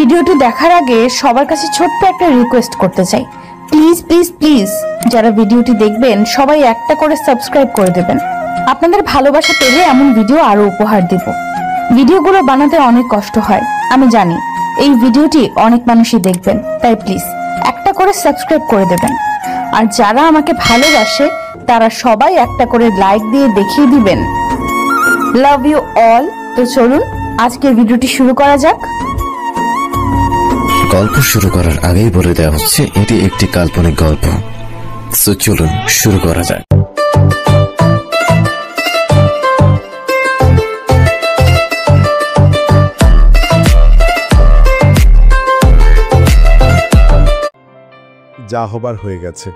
ভিডিওটি দেখার আগে সবার কাছে ছোট্ট একটা রিকোয়েস্ট করতে চাই, প্লিজ প্লিজ প্লিজ যারা ভিডিওটি দেখবেন সবাই একটা করে সাবস্ক্রাইব করে দেবেন। আপনাদের ভালোবাসা পেলে এমন ভিডিও আরো উপহার দিব। ভিডিওগুলো বানাতে অনেক কষ্ট হয় আমি জানি, এই ভিডিওটি অনেক মানুষই দেখবেন, তাই প্লিজ একটা করে সাবস্ক্রাইব করে দেবেন। আর যারা আমাকে ভালোবাসে তারা সবাই একটা করে লাইক দিয়ে দেখিয়ে দিবেন লাভ ইউ অল। তো চলুন আজকের ভিডিওটি শুরু করা যাক। গল্প শুরু করার আগেই বলে দেওয়া হচ্ছে এটি একটি কাল্পনিক গল্প। সো চলুন শুরু করা যাক। যা হবার হয়ে গেছে।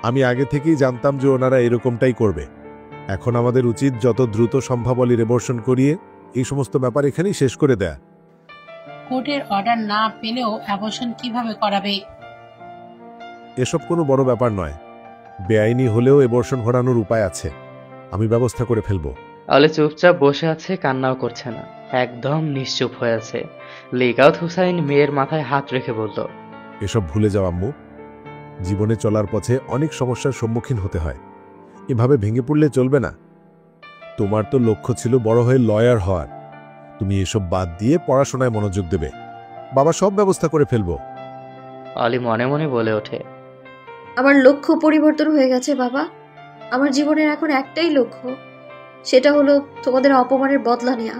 আমি আগে থেকেই জানতাম যে ওনারা এরকমটাই করবে। এখন আমাদের উচিত যত দ্রুত সম্ভব অলির অ্যাবর্শন করিয়ে এই সমস্ত ব্যাপার এখানেই শেষ করে দেয়া। কোর্টের অর্ডার না পেলেও অ্যাবর্শন কিভাবে করাবে? এসব কোনো বড় ব্যাপার নয়। বেআইনি হলেও অ্যাবর্শন ঘটানোর উপায় আছে, আমি ব্যবস্থা করে ফেলবো। অলি চুপচাপ বসে আছে, কান্নাও করছে না, একদম নিশ্চুপ হয়ে আছে। লিয়াকত হুসাইন মেয়ের মাথায় হাত রেখে বলল, এসব ভুলে যাও আম্মু। জীবনে চলার পথে অনেক সমস্যার সম্মুখীন হতে হয়, এভাবে ভেঙে পড়লে চলবে না। তোমার তো লক্ষ্য ছিল বড় হয়ে লয়ার হওয়ার, তুমি এসব বাদ দিয়ে পড়াশোনায় মনোযোগ দেবে। বাবা সব ব্যবস্থা করে ফেলবো। অলি মনে মনে বলে ওঠে, আমার লক্ষ্য পরিবর্তন হয়ে গেছে বাবা। আমার জীবনের এখন একটাই লক্ষ্য, সেটা হলো তোমাদের অপমানের বদলা নেওয়া।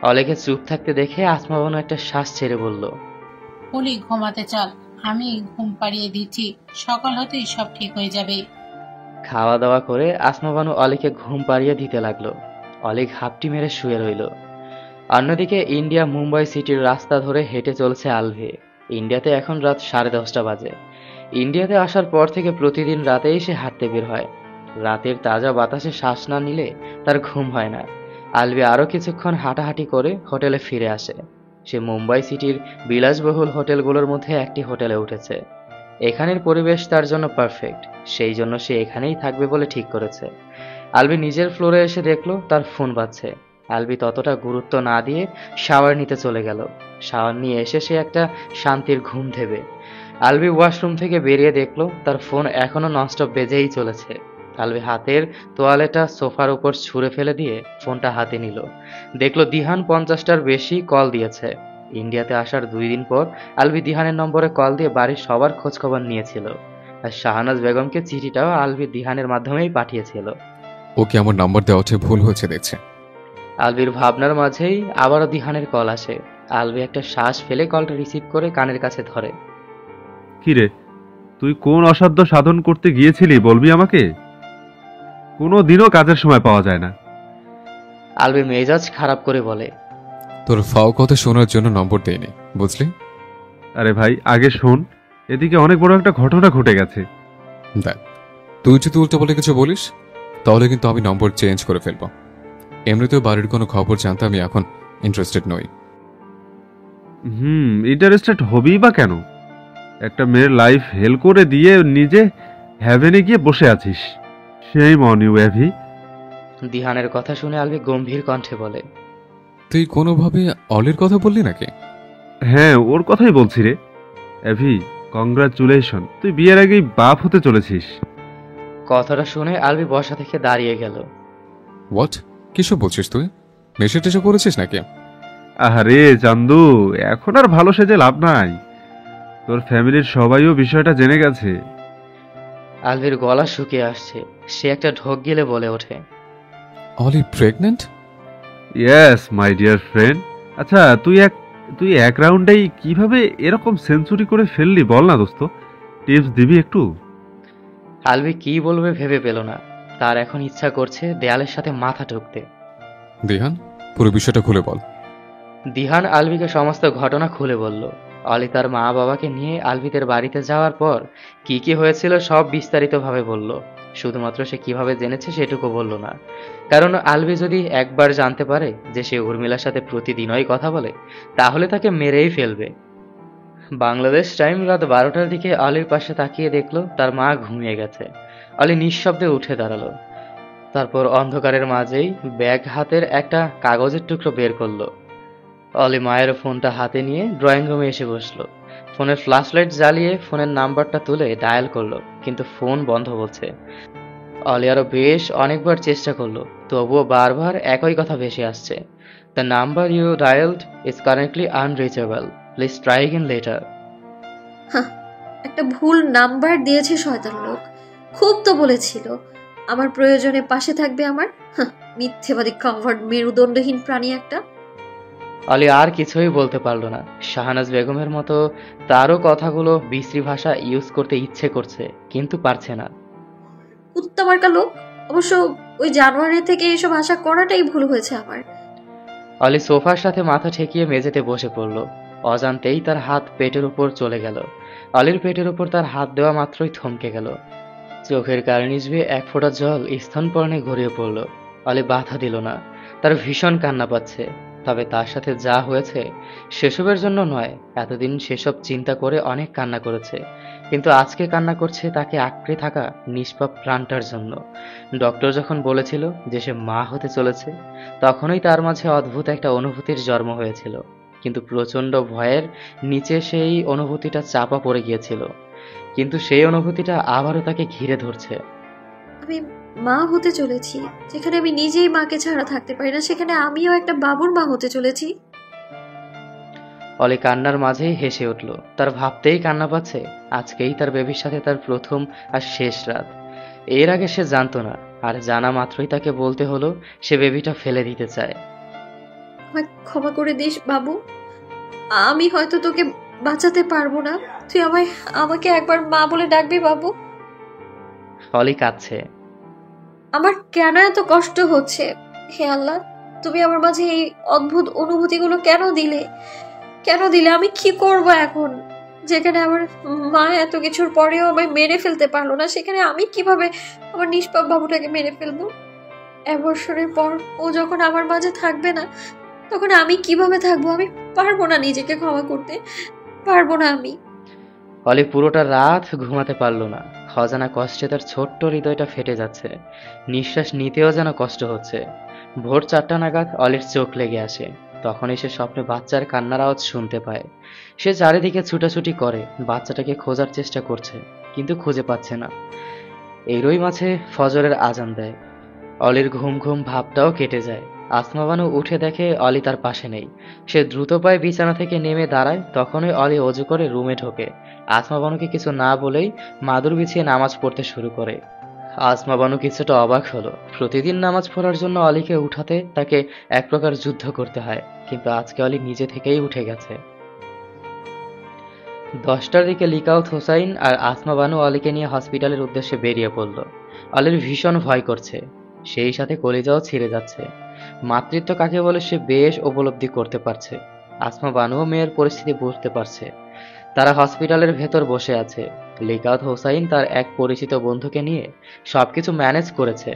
অলিকে চুপ থাকতে দেখে আসমা বানু একটা শ্বাস ছেড়ে বলল, অলি ঘুমাতে চল, আমি ঘুম পাড়িয়ে দিচ্ছি, সকাল হতেই সব ঠিক হয়ে যাবে। খাওয়া দাওয়া করে আসমা বানু অলিকে ঘুম পাড়িয়ে দিতে লাগলো। অলি ঘাপটি মেরে শুয়ে রইল। অন্যদিকে ইন্ডিয়া মুম্বাই সিটির রাস্তা ধরে হেঁটে চলছে আলভি। ইন্ডিয়াতে এখন রাত 10:30 বাজে। ইন্ডিয়াতে আসার পর থেকে প্রতিদিন রাতেই সে হাঁটতে বের হয়। রাতের তাজা বাতাসে শ্বাস না নিলে তার ঘুম হয় না। আলভি আরও কিছুক্ষণ হাঁটাহাঁটি করে হোটেলে ফিরে আসে। সে মুম্বাই সিটির বিলাসবহুল হোটেলগুলোর মধ্যে একটি হোটেলে উঠেছে। এখানের পরিবেশ তার জন্য পারফেক্ট, সেই জন্য সে এখানেই থাকবে বলে ঠিক করেছে। আলভি নিজের ফ্লোরে এসে দেখলো তার ফোন বাজছে। আলভি ততটা গুরুত্ব না দিয়ে শাওয়ার নিতে চলে গেল। শাওয়ার নিয়ে এসে সে একটা শান্তির ঘুম দেবে। আলভি ওয়াশরুম থেকে বেরিয়ে দেখলো তার ফোন এখনো ননস্টপ বেজেই চলেছে। আলভি হাতের তোয়ালেটা সোফার উপর ছুঁড়ে ফেলে দিয়ে ফোনটা হাতে নিল। দেখলো দিহান 50টার বেশি কল দিয়েছে। ইন্ডিয়াতে আসার 2 দিন পর আলভি দিহানের নম্বরে কল দিয়ে বাড়ির সবার খোঁজখবর নিয়েছিল। আর শাহনাজ বেগমকে চিঠিটাও আলভি দিহানের মাধ্যমেই পাঠিয়েছিল। ওকে আমার নাম্বার দেওয়াতে ভুল হয়েছে দেখছে। আলভির ভাবনার মাঝেই আবারও দিহানের কল আসে। আলভি একটা শ্বাস ফেলে কলটা রিসিভ করে কানের কাছে ধরে। কিরে, তুই কোন অসাধ্য সাধন করতে গিয়েছিলি বলবি আমাকে? কোনো দিনও কাজের সময় পাওয়া যায় না। আলভি মেজাজ খারাপ করে বলে, তোর ফাও কথা শোনার জন্য নম্বর দেয়নি, বুঝলি? আরে ভাই আগে শোন, এদিকে অনেক বড় একটা ঘটনা ঘটে গেছে। দেখ, তুই যদি উল্টো বলে কিছু বলিস তাহলে কিন্তু আমি নম্বর চেঞ্জ করে ফেলবো। এমনিতেও বাড়ির কোনো খবর জানতে আমি এখন ইন্টারেস্টেড নই। ইন্টারেস্টেড হবি বা কেন? একটা মেয়ের লাইফ হেল করে দিয়ে নিজে হ্যাভেনে গিয়ে বসে আছিস। সেই মনি ওয়েভি। দিহানের কথা শুনে আলভি গম্ভীর কণ্ঠে বলে, তুই কোনোভাবে অলির কথা বললি নাকি? হ্যাঁ, ওর কথাই বলছি রে। এভি, কংগ্রাচুলেশন, তুই বিয়ের আগেই বাপ হতে চলেছিস। কথাটা শুনে আলভি বসা থেকে দাঁড়িয়ে গেল। হোয়াট? কিসব বলছিস তুই? নেশা টেশা করেছিস নাকি? আরে চান্দু, এখন আর ভালো সেজে লাভ নাই। তোর ফ্যামিলির সবাইও বিষয়টা জেনে গেছে। আলভির গলা শুকিয়ে আসছে। সে একটা ঢোক গিলে বলে ওঠে, অলি pregnant? Yes my dear friend. আচ্ছা, তুই এক রাউন্ডেই কিভাবে এরকম সেঞ্চুরি করে ফেললি বল না দোস্ত, টিপস দিবি একটু? আলভি কি বলবে ভেবে পেল না। তার এখন ইচ্ছা করছে দেয়ালের সাথে মাথা ঠুকতে। দিহান, পুরো বিষয়টা খুলে বল। দিহান আলভিকে সমস্ত ঘটনা খুলে বলল। অলি তার মা বাবাকে নিয়ে আলভিদের বাড়িতে যাওয়ার পর কি কি হয়েছিল সব বিস্তারিতভাবে বলল। শুধুমাত্র সে কিভাবে জেনেছে সেটুকু বলল না, কারণ আলভি যদি একবার জানতে পারে যে সে উর্মিলার সাথে প্রতিদিনই কথা বলে তাহলে তাকে মেরেই ফেলবে। বাংলাদেশ টাইম রাত 12টার দিকে অলির পাশে তাকিয়ে দেখলো তার মা ঘুমিয়ে গেছে। অলি নিঃশব্দে উঠে দাঁড়ালো। তারপর অন্ধকারের মাঝেই ব্যাগ হাতের একটা কাগজের টুকরো বের করলো। অলি মায়ের ফোনটা হাতে নিয়ে ড্রয়িং রুমে এসে বসলো। ফোনের ফ্ল্যাশ লাইট জ্বালিয়ে ফোনের নাম্বারটা তুলে ডায়াল করলো, কিন্তু ফোন বন্ধ বলছে। অলি আরো বেশ অনেকবার চেষ্টা করলো, তবুও বারবার একই কথা ভেসে আসছে। The number you dialled is currently unreachable, please try again later. হাহ, একটা ভুল নাম্বার দিয়েছে শয়তান লোক। খুব তো বলেছিল আমার প্রয়োজনে পাশে থাকবে আমার। হাহ, মিথ্যেবাদী কভার্ড মেরুদণ্ডহীন প্রাণী একটা। অলি আর কিছুই বলতে পারলো না। শাহনাজ বেগমের মতো তারও কথাগুলো বিশ্রী ভাষা ইউজ করতে ইচ্ছে করছে, কিন্তু পারছে না। কুত্তা মার্কা লোক। অবশ্য ওই জানোয়ারের থেকে এসব আশা করাটাই ভুল হয়েছে আমার। অলি সোফার সাথে মাথা ঠেকিয়ে মেঝেতে বসে পড়ল। অজান্তেই তার হাত পেটের উপর চলে গেল। অলির পেটের উপর তার হাত দেওয়া মাত্রই থমকে গেল। চোখের কার্নিশ বেয়ে এক ফোঁটা জল স্তনপর্ণে গড়িয়ে পড়ল। অলি বাধা দিল না। তার ভীষণ কান্না পাচ্ছে, তবে তার সাথে যা হয়েছে সেসবের জন্য নয়। এতদিন সেসব চিন্তা করে অনেক কান্না করেছে, কিন্তু আজকে কান্না করছে তাকে আঁকড়ে থাকা নিষ্পাপ প্রাণটার জন্য। ডক্টর যখন বলেছিল যে সে মা হতে চলেছে, তখনই তার মাঝে অদ্ভুত একটা অনুভূতির জন্ম হয়েছিল, কিন্তু প্রচণ্ড ভয়ের নিচে সেই অনুভূতিটা চাপা পড়ে গিয়েছিল। কিন্তু সেই অনুভূতিটা আবারও তাকে ঘিরে ধরছে। আমি মা হতে চলেছি। যেখানে আমি নিজেই মাকে ছাড়া থাকতে পারি না, সেখানে আমিও একটা বাবুর মা হতে চলেছি। অলি কান্নার মাঝেই হেসে উঠল। তার ভাবতেই কান্না পাচ্ছে। আজকেই তার বেবির সাথে তার প্রথম আর শেষ রাত। এর আগে সে জানতো না, আর জানা মাত্রই তাকে বলতে হলো সে বেবিটা ফেলে দিতে চায়। আমায় ক্ষমা করে দিস বাবু। আমি হয়তো তোকে বাঁচাতে পারবো না, তুই আমাকে একবার মা বলে ডাকবি বাবু। অলি কাঁদছে। আমার কেন এত কষ্ট হচ্ছে? হে আল্লাহ, তুমি আমার মাঝে এই অদ্ভুত অনুভূতিগুলো কেন দিলে? আমি কি করব এখন? যেখানে আমার মা এত কিছুর পরেও আমায় মেরে ফেলতে পারলো না, সেখানে আমি কিভাবে আমার নিষ্পাপ বাবুটাকে মেরে ফেলবো? অ্যাবর্শনের পর ও যখন আমার মাঝে থাকবে না, তখন আমি কিভাবে থাকবো? আমি পারবো না নিজেকে ক্ষমা করতে, পারবো না আমি। অলি পুরোটা রাত ঘুমাতে পারল না। অজানা কষ্টে তার ছোট্ট হৃদয়টা ফেটে যাচ্ছে। নিঃশ্বাস নিতেও যেন কষ্ট হচ্ছে। ভোর 4টা নাগাদ অলির চোখ লেগে আসে। তখনই সে স্বপ্নে বাচ্চার কান্নার আওয়াজ শুনতে পায়। সে চারিদিকে ছুটাছুটি করে, বাচ্চাটাকে খোঁজার চেষ্টা করছে, কিন্তু খুঁজে পাচ্ছে না। এরই মাঝে ফজরের আজান দেয়। অলির ঘুম ঘুম ভাবটাও কেটে যায়। আসমা বানু উঠে দেখে অলি তার পাশে নেই। সে দ্রুত পায়ে বিছানা থেকে নেমে দাঁড়ায়। তখনই অলি অজু করে রুমে ঢোকে। আসমা বানুকে কিছু না বলেই মাদুর বিছিয়ে নামাজ পড়তে শুরু করে। আসমা বানু কিছুটা অবাক হলো। প্রতিদিন নামাজ পড়ার জন্য অলিকে উঠাতে তাকে এক প্রকার যুদ্ধ করতে হয়, কিন্তু আজকে অলি নিজে থেকেই উঠে গেছে। 10টার দিকে লিকাউত হোসাইন আর আসমা বানু অলিকে নিয়ে হসপিটালের উদ্দেশ্যে বেরিয়ে পড়ল। অলির ভীষণ ভয় করছে, সেই সাথে কলিজাও ছিঁড়ে যাচ্ছে। মাতৃত্ব কাকে বলে সে বেশ উপলব্ধি করতে পারছে। আসমা বানুও মেয়ের পরিস্থিতি বুঝতে পারছে। তারা হসপিটালের ভেতর বসে আছে। লিকাউত হোসাইন তার এক পরিচিত বন্ধুকে নিয়ে সবকিছু ম্যানেজ করেছে।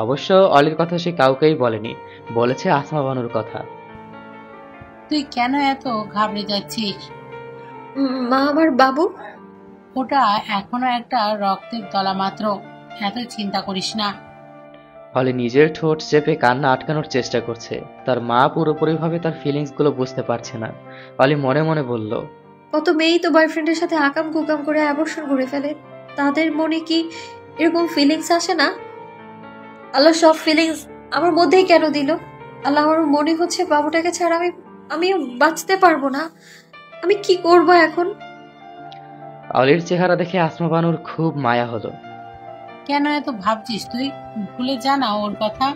অবশ্য অলির কথা সে কাউকেই বলেনি, বলেছে আসমা বানুর কথা। তুই কেন এত ঘাবড়ে যাচ্ছিস? মা আমার বাবু। ওটা এখনো একটা রক্তের দলা মাত্র, এত চিন্তা করিস না। অলি নিজের ঠোঁট চেপে কান্না আটকানোর চেষ্টা করছে। তার মা পুরোপুরিভাবে তার ফিলিংস গুলো বুঝতে পারছে না। অলি মনে মনে বলল, কত মেয়েই তো বয়ফ্রেন্ডের সাথে আকাম কুকাম করে অ্যাবর্শন করে ফেলে। তাদের মনে কি এরকম ফিলিংস আসে না? আল্লাহ সব ফিলিংস আমার মধ্যেই কেন দিল? আল্লাহ, আমার মনে হচ্ছে বাবুটাকে ছাড়া আমিও বাঁচতে পারবো না। আমি কি করব এখন? অলির চেহারা দেখে আসমা বানুর খুব মায়া হলো। কেন এত ভাবছিস তুই? ভুলে যা না ওর কথা।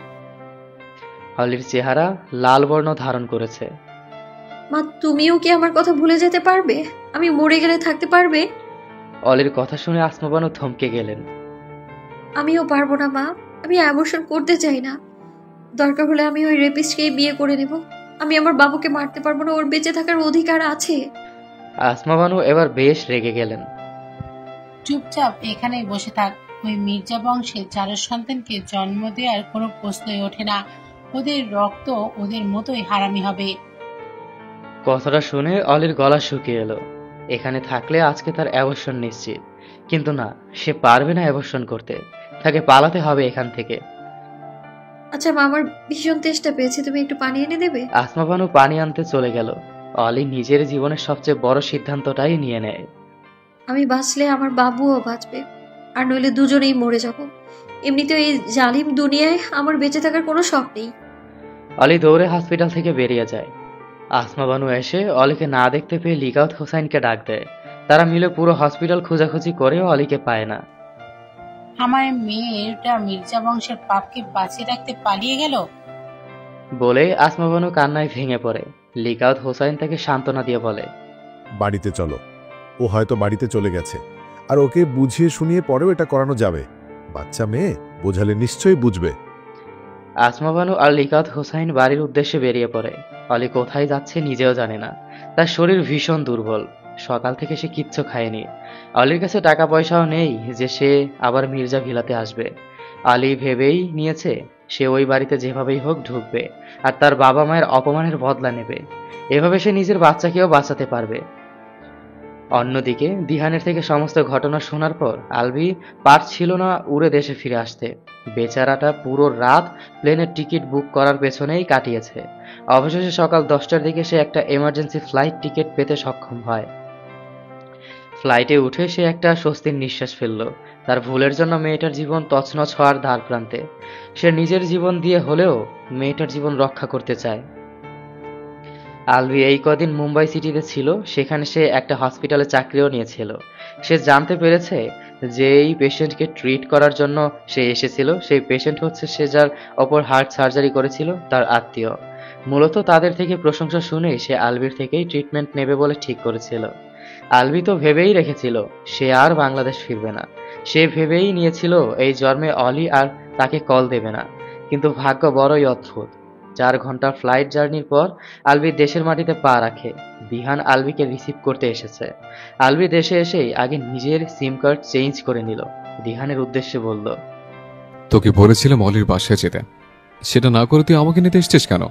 অলির চেহারা লাল বর্ণ ধারণ করেছে। মা, তুমিও কি আমার কথা ভুলে যেতে পারবে? আমি মরে গেলে থাকতে পারবে? অলির কথা শুনে আসমা বানু থমকে গেলেন। আমিও পারবো না মা, আমি অ্যাবর্শন করতে চাই না। দরকার হলে আমি ওই রেপিস্টকেই বিয়ে করে নেব। আমি আমার বাবুকে মারতে পারবো না, ওর বেঁচে থাকার অধিকার আছে। আসমা বানু এবার বেশ রেগে গেলেন। চুপচাপ এখানেই বসে থাক। ওই মির্জা বংশের চারের সন্তানকে জন্ম দেওয়ার কোনো প্রশ্নই ওঠে না। ওদের রক্ত ওদের মতোই হারামি হবে। কথাটা শুনে অলির গলা শুকিয়ে এলো। এখানে থাকলে আজকে তার অ্যাবর্শন নিশ্চিত, কিন্তু না, সে পারবে না অ্যাবর্শন করতে। তাকে পালাতে হবে এখান থেকে। আচ্ছা মা, আমার ভীষণ তেষ্টা পেয়েছে, তুমি একটু পানি এনে দেবে? আসমা বানু পানি আনতে চলে গেল। অলি নিজের জীবনের সবচেয়ে বড় সিদ্ধান্তটাই নিয়ে নেয়। আমি বাঁচলে আমার বাবুও বাঁচবে, আর নইলে দুজনেই মরে যাব। এমনিতেও এই জালিম দুনিয়ায় আমার বেঁচে থাকার কোনো শখ নেই। অলি দৌড়ে হসপিটাল থেকে বেরিয়ে যায়। আসমা বানু এসে অলিকে না দেখতে পেয়ে লিয়াকত হোসাইনকে ডাক দেয়। তারা মিলে পুরো হসপিটাল খোঁজাখুঁজি করেও অলিকে পায় না। আমার মেয়েটা মির্জা বংশের পাপকে বাঁচিয়ে রাখতে পালিয়ে গেল। বলে আসমা বানু কান্নায় ভেঙে পড়ে। লিয়াকত হোসাইন তাকে সান্ত্বনা দিয়ে বলে, বাড়িতে চলো, ও হয়তো বাড়িতে চলে গেছে, আর ওকে বুঝিয়ে শুনিয়ে পরেও এটা করানো যাবে। বাচ্চা মেয়ে, বোঝালে নিশ্চয়ই বুঝবে। আসমা বানু আর লিয়াকত হোসাইন বাড়ির উদ্দেশ্যে বেরিয়ে পড়ে। অলি কোথায় যাচ্ছে নিজেও জানে না। তার শরীর ভীষণ দুর্বল। সকাল থেকে সে কিচ্ছু খায়নি। অলির কাছে টাকা পয়সাও নেই যে সে আবার মির্জা ভিলাতে আসবে। অলি ভেবেই নিয়েছে সে ওই বাড়িতে যেভাবেই হোক ঢুকবে, আর তার বাবা মায়ের অপমানের বদলা নেবে। এভাবে সে নিজের বাচ্চাকেও বাঁচাতে পারবে। অন্যদিকে দিহানের থেকে সমস্ত ঘটনা শোনার পর আলভি পারছিল না উড়ে দেশে ফিরে আসতে। বেচারাটা পুরো রাত প্লেনের টিকিট বুক করার পেছনেই কাটিয়েছে। অবশেষে সকাল 10টার দিকে সে একটা এমার্জেন্সি ফ্লাইট টিকিট পেতে সক্ষম হয়। ফ্লাইটে উঠে সে একটা স্বস্তির নিঃশ্বাস ফেলল। তার ভুলের জন্য মেয়েটার জীবন তছনছ হওয়ার দ্বার প্রান্তে। সে নিজের জীবন দিয়ে হলেও মেয়েটার জীবন রক্ষা করতে চায়। আলভি এই কদিন মুম্বাই সিটিতে ছিল, সেখানে সে একটা হসপিটালে চাকরিও নিয়েছিল। সে জানতে পেরেছে যে এই পেশেন্টকে ট্রিট করার জন্য সে এসেছিল, সেই পেশেন্ট হচ্ছে সে যার ওপর হার্ট সার্জারি করেছিল, তার আত্মীয়। মূলত তাদের থেকে প্রশংসা শুনেই সে আলভির থেকেই ট্রিটমেন্ট নেবে বলে ঠিক করেছিল। আলভি তো ভেবেই রেখেছিল সে আর বাংলাদেশ ফিরবে না। সে ভেবেই নিয়েছিল এই জন্মে অলি আর তাকে কল দেবে না। কিন্তু ভাগ্য বড়ই অদ্ভুত। 4 ঘন্টার ফ্লাইট জার্নির পর আলভি দেশের মাটিতে পা রাখে। দিহান আলভিকে রিসিভ করতে এসেছে। আলভি দেশে এসেই আগে নিজের সিম কার্ড চেঞ্জ করে নিল। দিহানের উদ্দেশ্যে বলল, তোকে বলেছিলাম অলির বাসায় যেতে, সেটা না করে তুই আমাকে নিতে এসছিস কেন?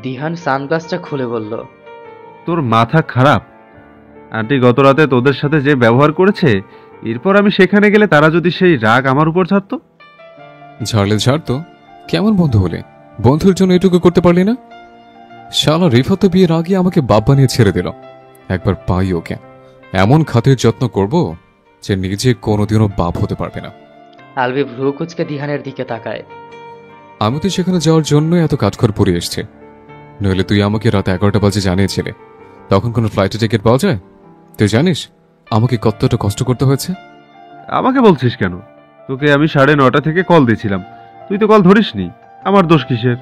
দিহান সানগ্লাসটা খুলে বলল, তোর মাথা খারাপ? আন্টি গত রাতে তোদের সাথে যে ব্যবহার করেছে, এরপর আমি সেখানে গেলে তারা যদি সেই রাগ আমার উপর ছাড়তো। ঝাড়লে ঝাড়তো? কেমন বন্ধু হলে? বন্ধুর জন্য এটুকু করতে পারলি না? শালা রিফা তো বিয়ের আগে আমাকে বাপ বানিয়ে ছেড়ে দিল। একবার পাই ওকে, এমন খাতির যত্ন করব যে নিজে কোনোদিনও বাপ হতে পারবে না। আলভি ভ্রু কুচকে দিহানের দিকে তাকায়। আমি তো সেখানে যাওয়ার জন্য এত কাঠখড় পরে এসছে, নইলে তুই আমাকে রাত 11টা বাজে জানিয়েছিলে। তখন কোনো ফ্লাইটে টিকিট পাওয়া যায়? তুই জানিস আমাকে কতটা কষ্ট করতে হয়েছে? আমাকে বলছিস কেন? তোকে আমি 9:30 থেকে কল দিয়েছিলাম, তুই তো কল ধরিসনি। আমার দোষ কিসের?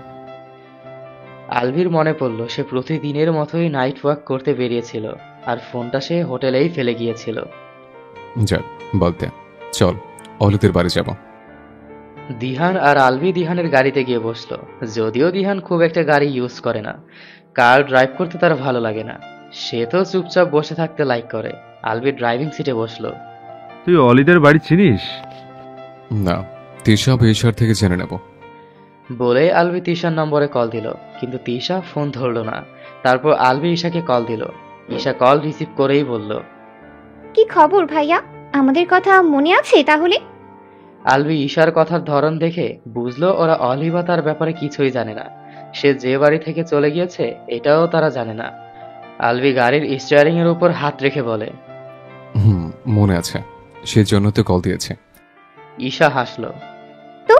আলভির মনে পড়ল সে প্রতিদিনের মতোই নাইট ওয়াক করতে বেরিয়েছিল, আর ফোনটা সে হোটেলেই ফেলে গিয়েছিল। যাক বলতে, চল অলিতের বাড়ি যাব। দিহান আর আলভি দিহানের গাড়িতে গিয়ে বসলো। যদিও দিহান খুব একটা গাড়ি ইউজ করে না, কার ড্রাইভ করতে তার ভালো লাগে না, সে তো চুপচাপ বসে থাকতে লাইক করে। আলভি ড্রাইভিং সিটে বসলো। তুই অলিদের বাড়ি চিনিস? না, তিশা বেশার থেকে জেনে নেব বলে আলভি তিশার নম্বরে কল দিল, কিন্তু তিশা ফোন ধরলো না। তারপর আলভি ঈশাকে কল দিল। ঈশা কল রিসিভ করেই বলল, কি খবর ভাইয়া? আমাদের কথা মনে আছে তাহলে? আলভি ঈশার কথার ধরন দেখে বুঝলো ওরা অলি বা তার ব্যাপারে কিছুই জানে না। সে যে বাড়ি থেকে চলে গিয়েছে এটাও তারা জানে না। আলভি গাড়ির স্টিয়ারিং এর উপর হাত রেখে বলে, মনে আছে, সেই জন্য তো কল দিয়েছে। ঈশা হাসলো। তো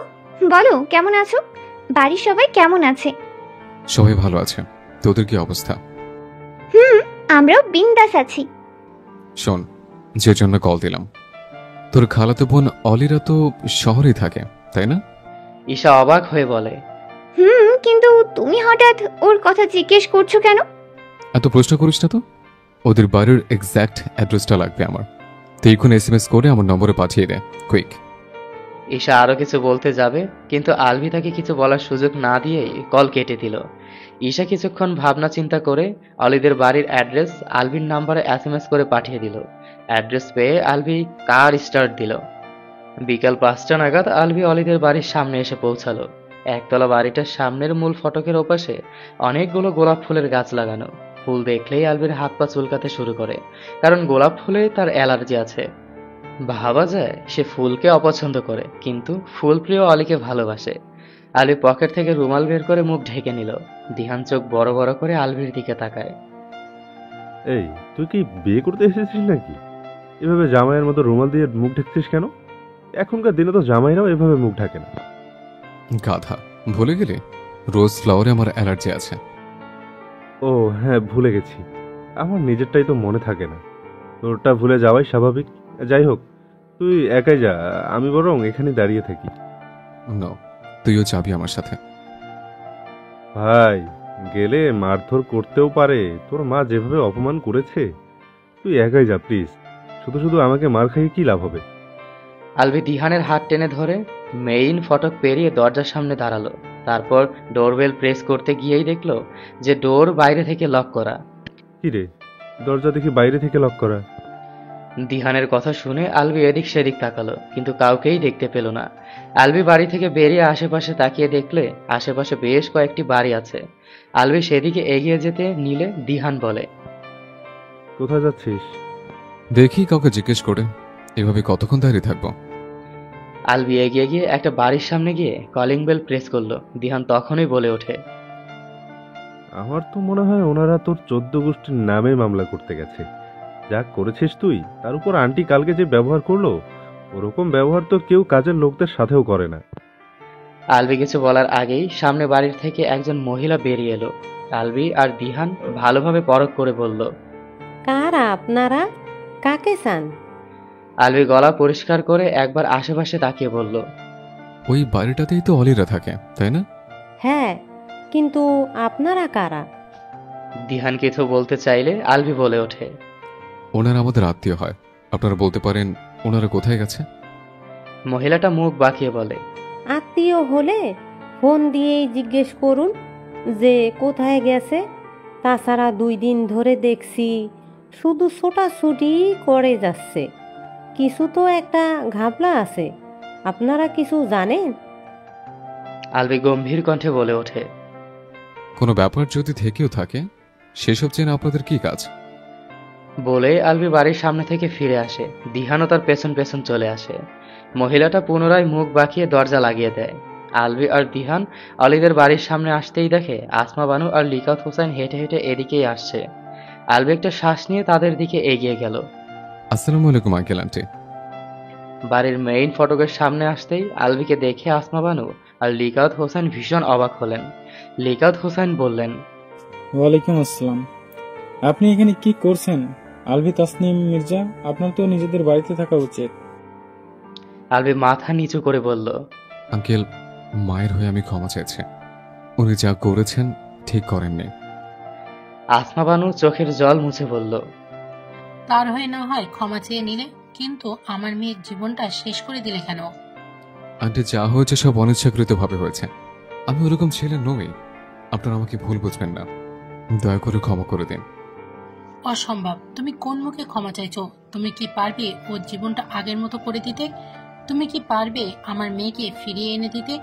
বলো, কেমন আছো? বাড়ির সবাই কেমন আছে? সবাই ভালো আছে। তোদের কি অবস্থা? আমরাও বিন্দাস আছি। শোন, যে জন্য কল দিলাম, তোর খালাতো বোন অলিরা তো শহরেই থাকে, তাই না? ঈশা অবাক হয়ে বলে, কিন্তু তুমি হঠাৎ ওর কথা জিজ্ঞেস করছো কেন? এত প্রশ্ন করিস না তো। ওদের বাড়ির এক্স্যাক্ট অ্যাড্রেসটা লাগবে আমার। তুই এখন SMS করে আমার নম্বরে পাঠিয়ে দে, কুইক। ঈশা আরো কিছু বলতে যাবে, কিন্তু আলভি তাকে কিছু বলার সুযোগ না দিয়েই কল কেটে দিল। ঈশা কিছুক্ষণ ভাবনা চিন্তা করে অলিদের বাড়ির অ্যাড্রেস আলভির নাম্বারে SMS করে পাঠিয়ে দিল। অ্যাড্রেস পেয়ে আলভি কার স্টার্ট দিল। বিকাল 5টা নাগাদ আলভি অলিদের বাড়ির সামনে এসে পৌঁছালো। একতলা বাড়িটার সামনের মূল ফটকের ওপাশে অনেকগুলো গোলাপ ফুলের গাছ লাগানো। ফুল দেখলেই আলভির হাত পা চুলকাতে শুরু করে, কারণ গোলাপ ফুলে তার অ্যালার্জি আছে। ভাবা যায় সে ফুলকে অপছন্দ করে, কিন্তু ফুলপ্রিয় অলিকে ভালোবাসে। আলভি পকেট থেকে রুমাল বের করে মুখ ঢেকে নিল। দিহান চোখ বড় বড় করে আলভির দিকে তাকায়। এই, তুই কি বিয়ে করতে এসেছিস নাকি? এভাবে জামাইয়ের মতো রুমাল দিয়ে মুখ ঢেকছিস কেন? এখনকার দিনে তো জামাইরাও এভাবে মুখ ঢাকে না। গাধা, ভুলে গেলে রোজ ফ্লাওয়ারে আমার অ্যালার্জি আছে। ও হ্যাঁ, ভুলে গেছি। আমার নিজেরটাই তো মনে থাকে না, তোরটা ভুলে যাওয়াই স্বাভাবিক। যাই হোক, তুই একাই যা, আমি বরং এখানে দাঁড়িয়ে থাকি। নো, তুইও যাবি আমার সাথে। ভাই, গেলে মারধর করতেও পারে। তোর মা যেভাবে অপমান করেছে, তুই একাই যা প্লিজ। শুধু শুধু আমাকে মার খাইয়ে কি লাভ হবে? আলভি দিহানের হাত টেনে ধরে মেইন ফটক পেরিয়ে দরজার সামনে দাঁড়ালো। তারপর ডোরবেল প্রেস করতে গিয়েই দেখলো যে ডোর বাইরে থেকে লক করা। কি রে, দরজা দেখি বাইরে থেকে লক করা। দিহানের কথা শুনে আলভি এদিক সেদিক তাকালো, কিন্তু কাউকেই দেখতে পেল না। আলভি বাড়ি থেকে বেরিয়ে আশেপাশে তাকিয়ে দেখলে আশেপাশে বেশ কয়েকটি বাড়ি আছে। আলভি সেদিকে এগিয়ে যেতে নিলে দিহান বলে, কোথায় যাচ্ছিস? দেখি কাউকে জিজ্ঞেস করে। এভাবে কতক্ষণ দাঁড়িয়ে থাকবো? আলভি এগিয়ে গিয়ে একটা বাড়ির সামনে গিয়ে কলিং বেল প্রেস করলো। দিহান তখনই বলে ওঠে, আমার তো মনে হয় ওনারা তোর 14 গোষ্ঠীর নামে মামলা করতে গেছে। যা করেছিস তুই, তার উপর আন্টি কালকে যে ব্যবহার করলো, ওরকম ব্যবহার তো কেউ কাজের লোকদের সাথেও করে না। আলভি কিছু বলার আগেই সামনে বাড়ির থেকে একজন মহিলা বেরিয়ে এলো। আলভি আর দিহান ভালোভাবে পরখ করে বলল, কারা আপনারা? কাকে চান? আলভি গলা পরিষ্কার করে একবার আশেপাশে তাকিয়ে বলল, ওই বাড়িটাতেই তো অলিরা থাকে, তাই না? হ্যাঁ, কিন্তু আপনারা কারা? দিহান কিছু বলতে চাইলে আলভি বলে ওঠে, ওনারা আমাদের আত্মীয় হয়। আপনারা বলতে পারেন ওনারা কোথায় গেছে? মহিলাটা মুখ বাঁকিয়ে বলে, আত্মীয় হলে ফোন দিয়েই জিজ্ঞেস করুন যে কোথায় গেছে। তাছাড়া 2 দিন ধরে দেখছি শুধু ছোটাছুটি করে যাচ্ছে। কিছু তো একটা ঘাবলা আছে। আপনারা কিছু জানেন? আলভি গম্ভীর কণ্ঠে বলে ওঠে, কোনো ব্যাপার যদি থেকেও থাকে, সেসব জেনে আপনাদের কি কাজ? বলে আলভি বাড়ির সামনে থেকে ফিরে আসে। দিহানও তার পেছন পেছন চলে আসে। মহিলাটা পুনরায় মুখ বাঁকিয়ে দরজা লাগিয়ে দেয়। আলভি আর দিহান অলিদের বাড়ির সামনে আসতেই দেখে আসমা বানু আর লিকাত হোসেন হেঁটে হেঁটে এদিকেই আসছে। আলভি একটা শ্বাস নিয়ে তাদের দিকে এগিয়ে গেল। আসসালামু আলাইকুম আঙ্কেল আন্টি। বাড়ির মেইন ফটকের সামনে আসতেই আলভিকে দেখে আসমা বানু আর লিকাত হোসেন ভীষণ অবাক হলেন। লিকাত হোসেন বললেন, ওয়ালাইকুম আসসালাম। আপনি এখানে কি করছেন? আলভি তাসনিম মির্জা, আপনার তো নিজেদের বাড়িতে থাকা উচিত। আলভি মাথা নিচু করে বলল, আঙ্কেল, মায়ের হয়ে আমি ক্ষমা চাইছি। উনি যা করেছেন ঠিক করেননি। আসমা বানু চোখের জল মুছে বলল, তার হয়ে না হয় ক্ষমা চেয়ে নিলে, কিন্তু আমার মেয়ের জীবনটা শেষ করে দিলে কেন? আন্টি, যা হয়েছে সব অনিচ্ছাকৃত ভাবে হয়েছে। আমি ওরকম ছেলে নই। আপনারা আমাকে ভুল বুঝবেন না, দয়া করে ক্ষমা করে দিন। অসম্ভব। তুমি কোন মুখে ক্ষমা চাইছো? তুমি কি পারবে ওর জীবনটা আগের মতো করে দিতে? তুমি কি পারবে আমার মেয়েকে ফিরিয়ে এনে দিতে?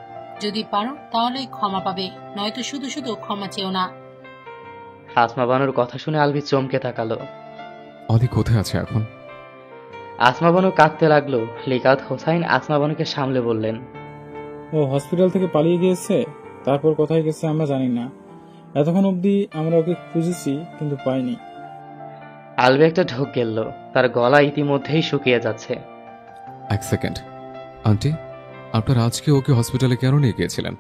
যদি পারো তাহলে ক্ষমা পাবে, নয়তো শুধু শুধু ক্ষমা চেও না। আসমা বানুর কথা শুনে আলভি চমকে তাকালো। অলি কোথায় আছে এখন? আসমা বানু কাঁদতে লাগলো। লিকাত হোসাইন আসমা বানুকে সামলে বললেন, ও হসপিটাল থেকে পালিয়ে গিয়েছে। তারপর কোথায় গেছে আমরা জানি না। এতক্ষণ অবধি আমরা ওকে খুঁজেছি, কিন্তু পাইনি। আলভি একটা ঢোক গেল। তার গলা ইতিমধ্যেই শুকিয়ে যাচ্ছে। এক সেকেন্ড আন্টি, আপনারা আজকে ওকে হসপিটালে কেন নিয়ে গিয়েছিলেন?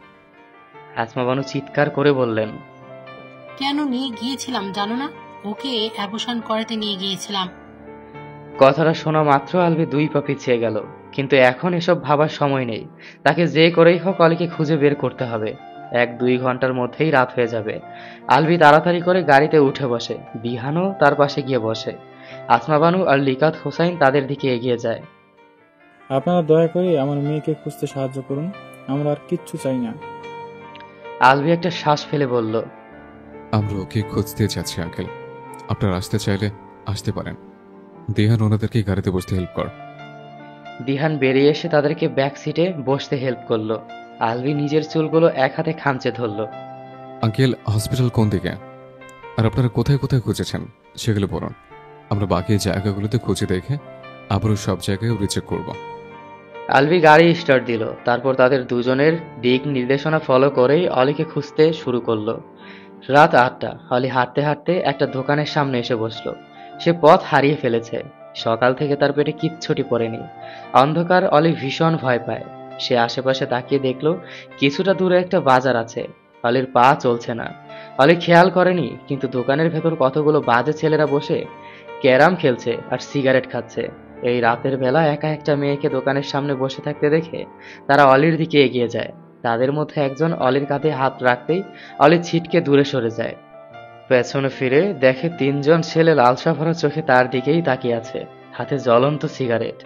আসমা বানু চিৎকার করে বললেন, কেন নিয়ে গিয়েছিলাম জানো না? ওকে অ্যাবর্শন করাতে নিয়ে গিয়েছিলাম। কথাটা শোনা মাত্র আলভি 2 পা পিছিয়ে গেল। কিন্তু এখন এসব ভাবার সময় নেই। তাকে যে করেই হোক অলিকে খুঁজে বের করতে হবে। 1-2 ঘন্টার মধ্যেই রাত হয়ে যাবে। আলভি তাড়াতাড়ি করে গাড়িতে উঠে বসে। দিহানও তার পাশে গিয়ে বসে। আসমা বানু আর লিকাত হোসাইন তাদের দিকে এগিয়ে যায়। আপনারা দয়া করে আমার মেয়েকে খুঁজতে সাহায্য করুন, আমরা আর কিচ্ছু চাই না। আলভি একটা শ্বাস ফেলে বলল, আমরা ওকে খুঁজতে যাচ্ছি আঙ্কেল। আপনারা আসতে চাইলে আসতে পারেন। দিহান ওনাদেরকে গাড়িতে বসতে হেল্প কর। দিহান বেরিয়ে এসে তাদেরকে ব্যাক সিটে বসতে হেল্প করলো। আলভি নিজের চুলগুলো এক হাতে খামচে ধরল। আঙ্কেল, হসপিটাল কোন দিকে আর আপনারা কোথায় কোথায় খুঁজেছেন সেগুলো বলুন। আমরা বাকি জায়গাগুলোতে খুঁজে দেখে আবারও সব জায়গায় রিচেক করব। আলভি গাড়ি স্টার্ট দিল, তারপর তাদের দুজনের দিক নির্দেশনা ফলো করেই অলিকে খুঁজতে শুরু করলো। রাত 8টা। অলি হাঁটতে হাঁটতে একটা দোকানের সামনে এসে বসলো। সে পথ হারিয়ে ফেলেছে। সকাল থেকে তার পেটে কিচ্ছুটি পড়েনি। অন্ধকার অলি ভীষণ ভয় পায়। সে আশেপাশে তাকিয়ে দেখলো কিছুটা দূরে একটা বাজার আছে। অলির পা চলছে না। অলি খেয়াল করেনি, কিন্তু দোকানের ভেতর কতগুলো বাজে ছেলেরা বসে ক্যারাম খেলছে আর সিগারেট খাচ্ছে। এই রাতের বেলা একা একটা মেয়েকে দোকানের সামনে বসে থাকতে দেখে তারা অলির দিকে এগিয়ে যায়। তাদের মধ্যে একজন অলির কাঁধে হাত রাখতেই অলি ছিটকে দূরে সরে যায়। পেছনে ফিরে দেখে 3জন ছেলে লালসা ভরা চোখে তার দিকেই তাকিয়ে আছে, হাতে জ্বলন্ত সিগারেট।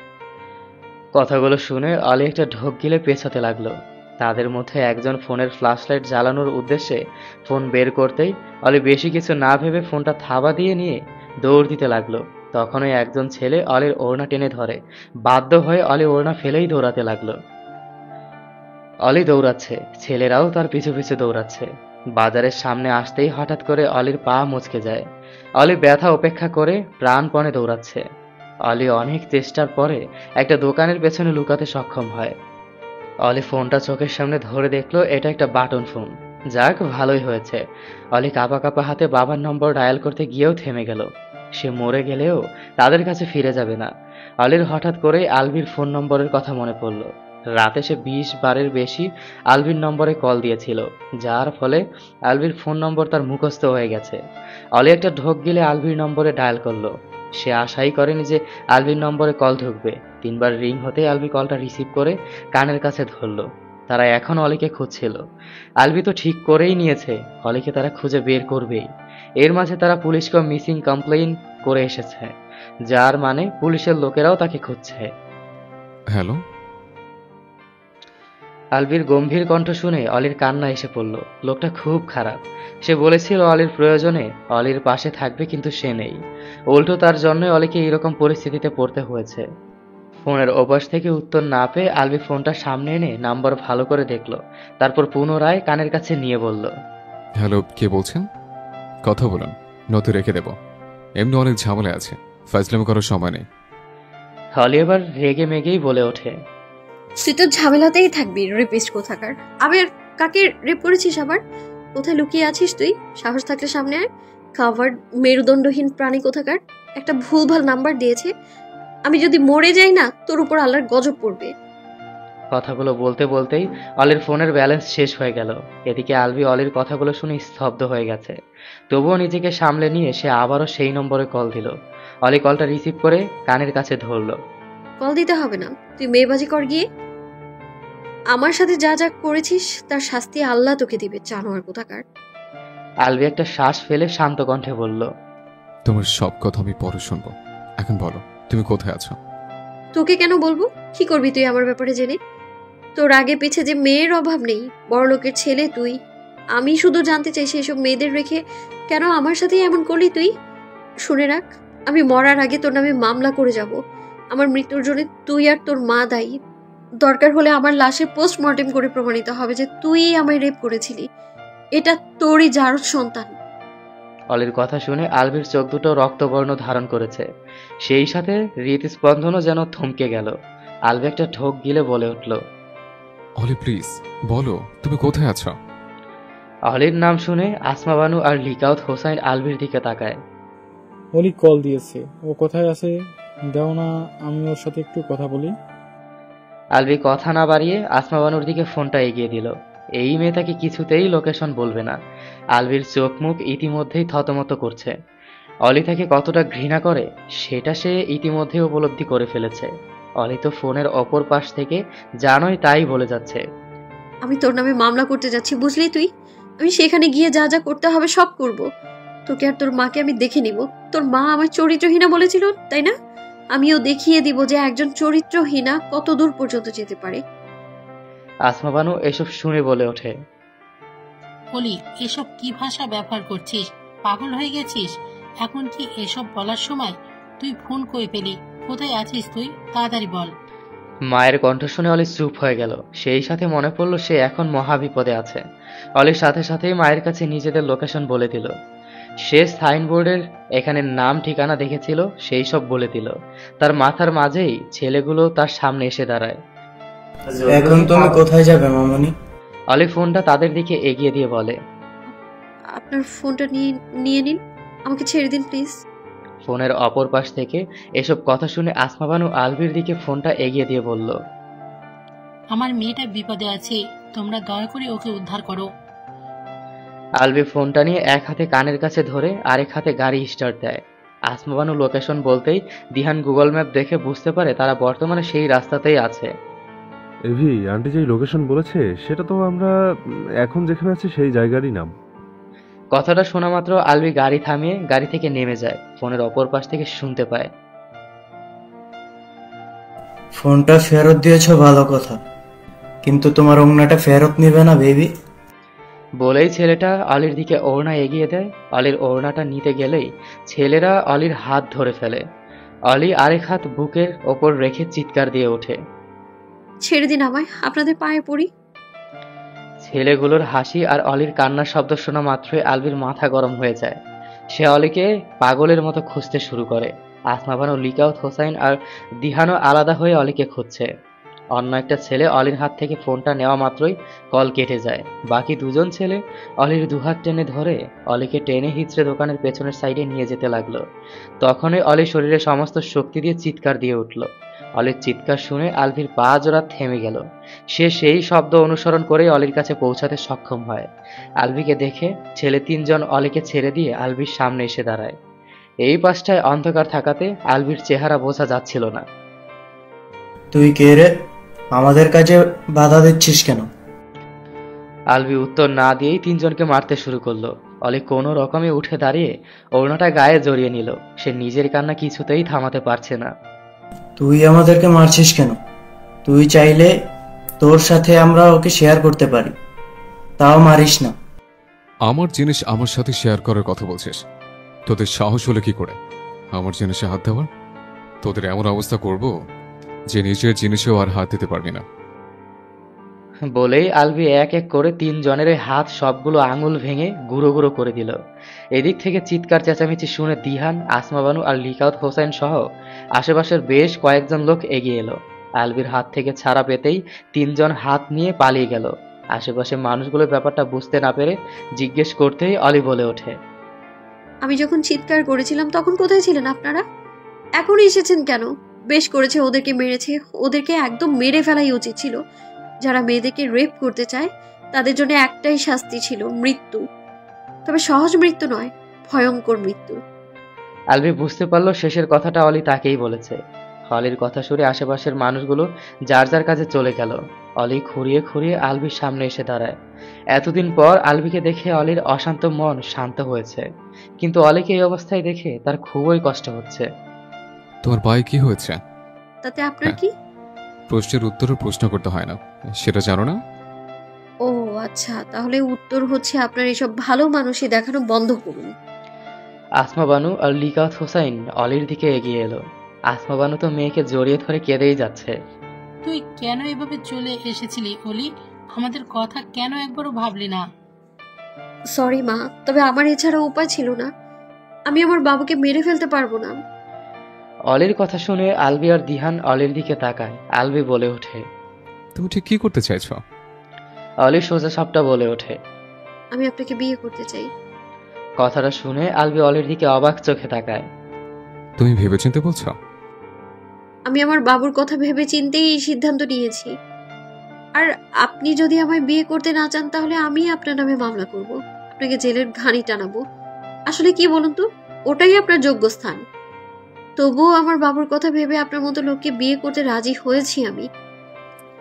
কথাগুলো শুনে অলি একটা ঢোক গিলে পেছাতে লাগলো। তাদের মধ্যে একজন ফোনের ফ্ল্যাশলাইট জ্বালানোর উদ্দেশ্যে ফোন বের করতেই অলি বেশি কিছু না ভেবে ফোনটা থাবা দিয়ে নিয়ে দৌড় দিতে লাগলো। তখনই একজন ছেলে অলির ওড়না টেনে ধরে। বাধ্য হয়ে অলি ওড়না ফেলেই দৌড়াতে লাগলো। অলি দৌড়াচ্ছে, ছেলেরাও তার পিছু পিছু দৌড়াচ্ছে। বাজারের সামনে আসতেই হঠাৎ করে অলির পা মুচকে যায়। অলি ব্যথা উপেক্ষা করে প্রাণপণে দৌড়াচ্ছে। অলি অনেক চেষ্টার পরে একটা দোকানের পেছনে লুকাতে সক্ষম হয়। অলি ফোনটা চোখের সামনে ধরে দেখলো এটা একটা বাটন ফোন। যাক, ভালোই হয়েছে। অলি কাঁপা কাঁপা হাতে বাবার নম্বর ডায়াল করতে গিয়েও থেমে গেল। সে মরে গেলেও তাদের কাছে ফিরে যাবে না। অলির হঠাৎ করেই আলভির ফোন নম্বরের কথা মনে পড়ল। রাতে সে 20 বারের বেশি আলভির নম্বরে কল দিয়েছিল, যার ফলে আলভির ফোন নম্বর তার মুখস্থ হয়ে গেছে। অলি একটা ঢোক গিলে আলভির নম্বরে ডায়াল করলো। সে আশাই করেনি যে আলভির নম্বরে কল ঢুকবে। 3 বার রিং হতেই আলভি কলটা রিসিভ করে কানের কাছে ধরলো। তারা এখন অলিকে খুঁজছিল। আলভি তো ঠিক করেই নিয়েছে অলিকে তারা খুঁজে বের করবেই। এর মাঝে তারা পুলিশকে মিসিং কমপ্লেইন করে এসেছে, যার মানে পুলিশের লোকেরাও তাকে খুঁজছে। হ্যালো। আলভির গম্ভীর কণ্ঠ শুনে অলির কান্না এসে পড়ল। লোকটা খুব খারাপ। সে বলেছিল অলির প্রয়োজনে অলির পাশে থাকবে, কিন্তু সে নেই। উল্টো তার জন্য অলিকে এরকম পরিস্থিতিতে পড়তে হয়েছে। ফোনের ওপাশ থেকে উত্তর না পেয়ে আলভি ফোনটা সামনে এনে নাম্বার ভালো করে দেখলো, তারপর পুনরায় কানের কাছে নিয়ে বলল, হ্যালো, কে বলছেন? কথা বলুন, নথি রেখে দেব। এমনি অনেক ঝামেলা আছে, ফাজলামি করার সময় নেই। অলি এবার রেগে মেগেই বলে ওঠে, তুই তো ঝামেলাতেই থাকবি, রেপিস্ট কোথাকার। আবার কাকে রেপ করেছিস? আবার কোথায় লুকিয়ে আছিস তুই? সাহস থাকলে সামনে আয়। কাভার্ড মেরুদণ্ডহীন প্রাণী কোথাকার। একটা ভুলভাল নাম্বার দিয়েছে। আমি যদি মরে যাই না, তোর উপর আল্লাহর গজব পড়বে। কথাগুলো বলতে বলতেই অলির ফোনের ব্যালেন্স শেষ হয়ে গেল। এদিকে আলভি অলির কথাগুলো শুনে স্তব্ধ হয়ে গেছে। তবুও নিজেকে সামলে নিয়ে সে আবারও সেই নম্বরে কল দিল। অলি কলটা রিসিভ করে কানের কাছে ধরলো। কল দিতে হবে না, তুই মেয়েবাজি কর গিয়ে। আমার সাথে যা যা করেছিস তার শাস্তি আল্লাহ তোকে দিবে, জানোয়ার কোথাকার। আলভি একটা শ্বাস ফেলে শান্ত কণ্ঠে বলল, তোমার সব কথা আমি পরে শুনবো। এখন বলো, তুমি কোথায় আছো? তোকে কেন বলবো? কি করবি তুই আমার ব্যাপারে জেনে? তোর আগে পিছে যে মেয়ের অভাব নেই, বড় লোকের ছেলে তুই। আমি শুধু জানতে চাইছি এসব মেয়েদের রেখে কেন আমার সাথে এমন করলি তুই? শুনে রাখ, আমি মরার আগে তোর নামে মামলা করে যাব। আমার মৃত্যুর জন্য তুই আর তোর মা দায়ী। দরকার হলে আমার লাশে পোস্টমর্টেম করে প্রমাণিত হবে যে তুই আমায় রেপ করেছিলি। এটা তোরই জারদ সন্তান। অলির কথা শুনে আলভির চোখ দুটো রক্তবর্ণ ধারণ করেছে। সেই সাথে হৃদস্পন্দনও যেন থমকে গেল। আলভি একটা ঢোক গিলে বলে উঠল, অলি প্লিজ বলো, তুমি কোথায় আছো? অলির নাম শুনে আসমা বানু আর লিকাউত হোসাইন আলভির দিকে তাকায়। অলি কল দিয়েছে, ও কোথায় আছে দাও না, আমি ওর সাথে একটু কথা বলি। আলভি কথা না বাড়িয়ে আসমা বানুর দিকে ফোনটা এগিয়ে দিল। এই মেয়ে তাকে কিছুতেই লোকেশন বলবে না। আলভির চোখ মুখ ইতিমধ্যেই থতমত করছে। অলি তাকে কতটা ঘৃণা করে সেটা সে ইতিমধ্যেই উপলব্ধি করে ফেলেছে। অলি তো ফোনের অপর পাশ থেকে জানোই তাই বলে যাচ্ছে, আমি তোর নামে মামলা করতে যাচ্ছি, বুঝলি তুই? আমি সেখানে গিয়ে যা যা করতে হবে সব করব। তোকে আর তোর মাকে আমি দেখে নিব। তোর মা আমার চরিত্রহীনা বলেছিল, তাই না? আমিও দেখিয়ে দিব যে একজন চরিত্রহীনা কত দূর পর্যন্ত যেতে পারে। আসমা বানু এসব শুনে বলে ওঠে, অলি, এসব কি ভাষা ব্যবহার করছিস? পাগল হয়ে গেছিস? এখন কি এসব বলার সময়? তুই ফোন কই পেলি? কোথায় আছিস তুই? তাড়াতাড়ি বল। মায়ের কণ্ঠ শুনে অলি চুপ হয়ে গেল। সেই সাথে মনে পড়ল সে এখন মহাবিপদে আছে। অলির সাথে সাথেই মায়ের কাছে নিজেদের লোকেশন বলে দিল। সে সাইনবোর্ডের এখানে নাম ঠিকানা দেখেছিল, সেই সব বলে দিল। তার মাথার মাঝেই ছেলেগুলো তার সামনে এসে দাঁড়ায়। এখন তুমি কোথায় যাবে মামনি? অলি ফোনটা তাদের দিকে এগিয়ে দিয়ে বলে, আপনার ফোনটা নিয়ে নিন, আমাকে ছেড়ে দিন প্লিজ। ফোনের অপর পাশ থেকে এসব কথা শুনে আসমা বানু আলভির দিকে ফোনটা এগিয়ে দিয়ে বলল, আমার মেয়েটা বিপদে আছে, তোমরা দয়া করে ওকে উদ্ধার করো। আলভি ফোনটা নিয়ে এক হাতে কানের কাছে ধরে আরেক হাতে গাড়ি স্টার্ট দেয়। আসমা বানু লোকেশন বলতেই দিহান গুগল ম্যাপ দেখে বুঝতে পারে তারা বর্তমানে সেই রাস্তাতেই আছে। এভি, আন্টি যেই লোকেশন বলেছে সেটা তো আমরা এখন যেখানে আছি সেই জায়গারই নাম। কথাটা শোনা মাত্র আলভি গাড়ি থামিয়ে গাড়ি থেকে নেমে যায়। ফোনের অপর পাশ থেকে শুনতে পায়, ফোনটা ফেরত দিয়েছো ভালো কথা, কিন্তু তোমার ওড়নাটা ফেরত নিবে না বেবি। বলেই ছেলেটা অলির দিকে ওড়না এগিয়ে দেয়। অলির ওড়নাটা নিতে গেলেই ছেলেরা অলির হাত ধরে ফেলে। অলি আরেক হাত বুকের ওপর রেখে চিৎকার দিয়ে ওঠে, ছেড়ে দিন আমায়, আপনাদের পায়ে পড়ি। ছেলেগুলোর হাসি আর অলির কান্নার শব্দ শোনা মাত্রই আলভির মাথা গরম হয়ে যায়। সে অলিকে পাগলের মতো খুঁজতে শুরু করে। আসমা বানু, লিকাউত হোসাইন আর দিহানও আলাদা হয়ে অলিকে খুঁজছে। অন্য একটা ছেলে অলির হাত থেকে ফোনটা নেওয়া মাত্রই কল কেটে যায়। বাকি দুজন ছেলে অলির দুহাত টেনে ধরে অলিকে টেনে হিচড়ে দোকানের পেছনের সাইডে নিয়ে যেতে লাগলো। তখনই অলি শরীরে সমস্ত শক্তি দিয়ে চিৎকার দিয়ে উঠল। অলির চিৎকার শুনে আলভির পা জোড়া থেমে গেল। সে সেই শব্দ অনুসরণ করে অলির কাছে পৌঁছাতে সক্ষম হয়। আলভিকে দেখে ছেলে তিনজন অলিকে ছেড়ে দিয়ে আলভির সামনে এসে দাঁড়ায়। এই পাশটায় অন্ধকার থাকাতে আলভির চেহারা বোঝা যাচ্ছিল না। তুই কে রে? আমাদের কাজে বাধা দিচ্ছিস কেন? আলভি উত্তর না দিয়েই তিনজনকে মারতে শুরু করলো। অলি কোনো রকমে উঠে দাঁড়িয়ে ওড়নাটা গায়ে জড়িয়ে নিল। সে নিজের কান্না কিছুতেই থামাতে পারছে না। তুই আমাদেরকে মারছিস কেন? তুই চাইলে তোর সাথে আমরা ওকে শেয়ার করতে পারি, তাও মারিস না। আমার জিনিস আমার সাথে শেয়ার করার কথা বলছিস? তোদের সাহস হলে কি করে আমার জিনিসে হাত দেওয়ার? তোদের এমন অবস্থা করব যে নিজের জিনিসেও আর হাত দিতে পারবি না। বলেই আলভি এক এক করে তিনজনের হাত সবগুলো আঙুল ভেঙে গুঁড়ো গুঁড়ো করে দিল। এদিক থেকে চিৎকার চেঁচামেচি শুনে দিহান, আসমা বানু আর লিকাউত হোসেন সহ আশেপাশের বেশ কয়েকজন লোক এগিয়ে এলো। আলভির হাত থেকে ছাড়া পেতেই তিনজন হাত নিয়ে পালিয়ে গেল। আশেপাশে মানুষগুলো ব্যাপারটা বুঝতে না পেরে জিজ্ঞেস করতেই অলি বলে ওঠে, আমি যখন চিৎকার করেছিলাম তখন কোথায় ছিলেন আপনারা? এখন এসেছেন কেন? বেশ করেছে ওদেরকে মেরেছে, ওদেরকে একদম মেরে ফেলাই উচিত ছিল। যারা মেয়েদেরকে রেপ করতে চায় তাদের জন্য একটাই শাস্তি ছিল, মৃত্যু। তবে সহজ মৃত্যু নয়, ভয়ঙ্কর মৃত্যু। আলভি বুঝতে পারলো শেষের কথাটা অলি তাকেই বলেছে। অলির কথা শুনে আশেপাশের মানুষগুলো যার যার কাছে চলে গেল। অলি খুঁড়িয়ে খুঁড়িয়ে আলভির সামনে এসে দাঁড়ায়। এতদিন পর আলভিকে দেখে অলির অশান্ত মন শান্ত হয়েছে, কিন্তু অলিকে এই অবস্থায় দেখে তার খুবই কষ্ট হচ্ছে। তোমার পায়ে কি হয়েছে? তাতে আপনার কি? প্রশ্নের উত্তরে প্রশ্ন করতে হয় না, সেটা জানো না? ও আচ্ছা, তাহলে উত্তর হচ্ছে আপনার এসব ভালো মানুষই দেখানো বন্ধ করুন। আসমা বানু আর লিকাউত হোসাইন অলির দিকে এগিয়ে এলো। আসমা বানু তো মেয়েকে জড়িয়ে ধরে কেঁদেই যাচ্ছে। তুই কেন এভাবে চলে এসেছিলি অলি? আমাদের কথা কেন একবারও ভাবলি না? সরি মা, তবে আমার এছাড়া উপায় ছিল না। আমি আমার বাবাকে মেরে ফেলতে পারবো না। অলির কথা শুনে আলবি আর দিহান অলির দিকে তাকায়। আলবি বলে ওঠে, তুমি ঠিক কি করতে চাইছো? অলি সোজা সাপটা বলে ওঠে, আমি আপনাকে বিয়ে করতে চাই। কথাটা শুনে আলবি অলির দিকে অবাক চোখে তাকায়। তুমি ভেবেচিন্তে বলছো? আমি আমার বাবুর কথা ভেবে চিন্তেই এই সিদ্ধান্ত নিয়েছি। আর আপনি যদি আমায় বিয়ে করতে না চান তাহলে আমি আপনার নামে মামলা করব, আপনাকে জেলের ঘানি টানাবো। আসলে কি বলুন তো, ওটাই আপনার যোগ্য স্থান। তবুও আমার বাবুর কথা ভেবে আপনার মতো লোককে বিয়ে করতে রাজি হয়েছি আমি।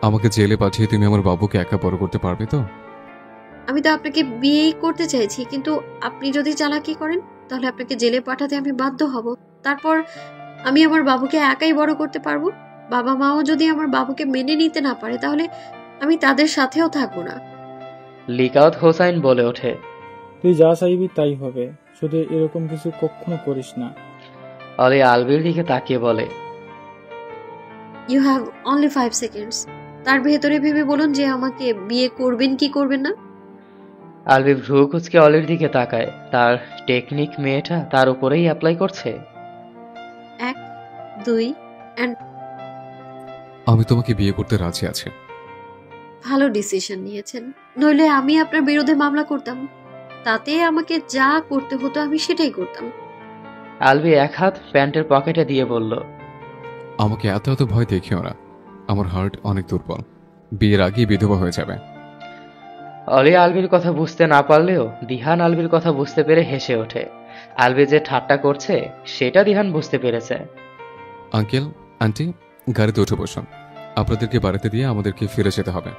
আমাকে জেলে পাঠিয়ে তুমি আমার বাবুকে একা বড় করতে পারবে তো? আমি তো আপনাকে বিয়েই করতে চাইছি, কিন্তু আপনি যদি চালাকি করেন তাহলে আপনাকে জেলে পাঠাতে আমি বাধ্য হব। তারপর আমি আমার বাবুকে একাই বড় করতে পারবো। বাবা মাও যদি আমার বাবুকে মেনে নিতে না পারে তাহলে আমি তাদের সাথেও থাকবো না। লিকাউত হোসাইন বলে ওঠে, তুই যা চাইবি তাই হবে, শুধু এরকম কিছু কখনো করিস না। অলি আলবির দিকে তাকিয়ে বলে, ইউ হ্যাভ অনলি 5 সেকেন্ডস। তার ভেতরে ভেবে বলুন যে আমাকে বিয়ে করবেন কি করবেন না। আলবি ভ্রু কুচকে অলির দিকে তাকায়। তার টেকনিক মেয়েটা তার উপরেই অ্যাপ্লাই করছে। 1, 2 এন্ড আমি তোমাকে বিয়ে করতে রাজি আছি। ভালো ডিসিশন নিয়েছেন, নইলে আমি আপনার বিরুদ্ধে মামলা করতাম। তাতে আমাকে যা করতে হতো আমি সেটাই করতাম। আলভি এক হাত প্যান্টের পকেটে দিয়ে বলল, আমাকে এত এত ভয় দেখিও না, আমার হার্ট অনেক দুর্বল, বিয়ের আগেই বিধবা হয়ে যাবে। অলি আলভির কথা বুঝতে না পারলেও দিহান আলভির কথা বুঝতে পেরে হেসে ওঠে। আলভি যে ঠাট্টা করছে সেটা দিহান বুঝতে পেরেছে। আঙ্কেল, আন্টি, গাড়িতে উঠে বসুন, আপনাদেরকে বাড়িতে দিয়ে আমাদেরকে ফিরে যেতে হবে।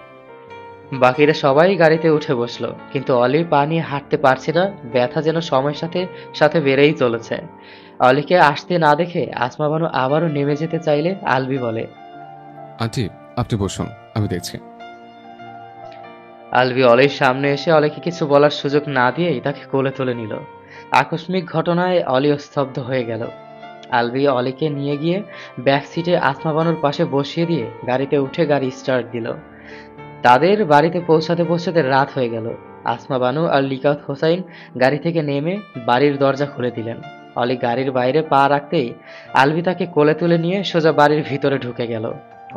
বাকিরা সবাই গাড়িতে উঠে বসলো, কিন্তু অলি পা নিয়ে হাঁটতে পারছে না, ব্যথা যেন সময়ের সাথে সাথে বেড়েই চলেছে। অলিকে আসতে না দেখে আসমা বানু আবারও নেমে যেতে চাইলে আলভি বলে, আন্টি আপনি বসুন, আমি দেখছি। আলভি অলির সামনে এসে অলিকে কিছু বলার সুযোগ না দিয়েই তাকে কোলে তুলে নিল। আকস্মিক ঘটনায় অলি স্তব্ধ হয়ে গেল। আলভি অলিকে নিয়ে গিয়ে ব্যাক সিটে আসমা বানুর পাশে বসিয়ে দিয়ে গাড়িতে উঠে গাড়ি স্টার্ট দিল। তাদের বাড়িতে পৌঁছাতে পৌঁছাতে রাত হয়ে গেল। আসমা বানু আর লিকাত হোসাইন গাড়ি থেকে নেমে বাড়ির দরজা খুলে দিলেন। অলি গাড়ির বাইরে পা রাখতেই আলভি তাকে কোলে তুলে নিয়ে সোজা বাড়ির ভিতরে ঢুকে গেল।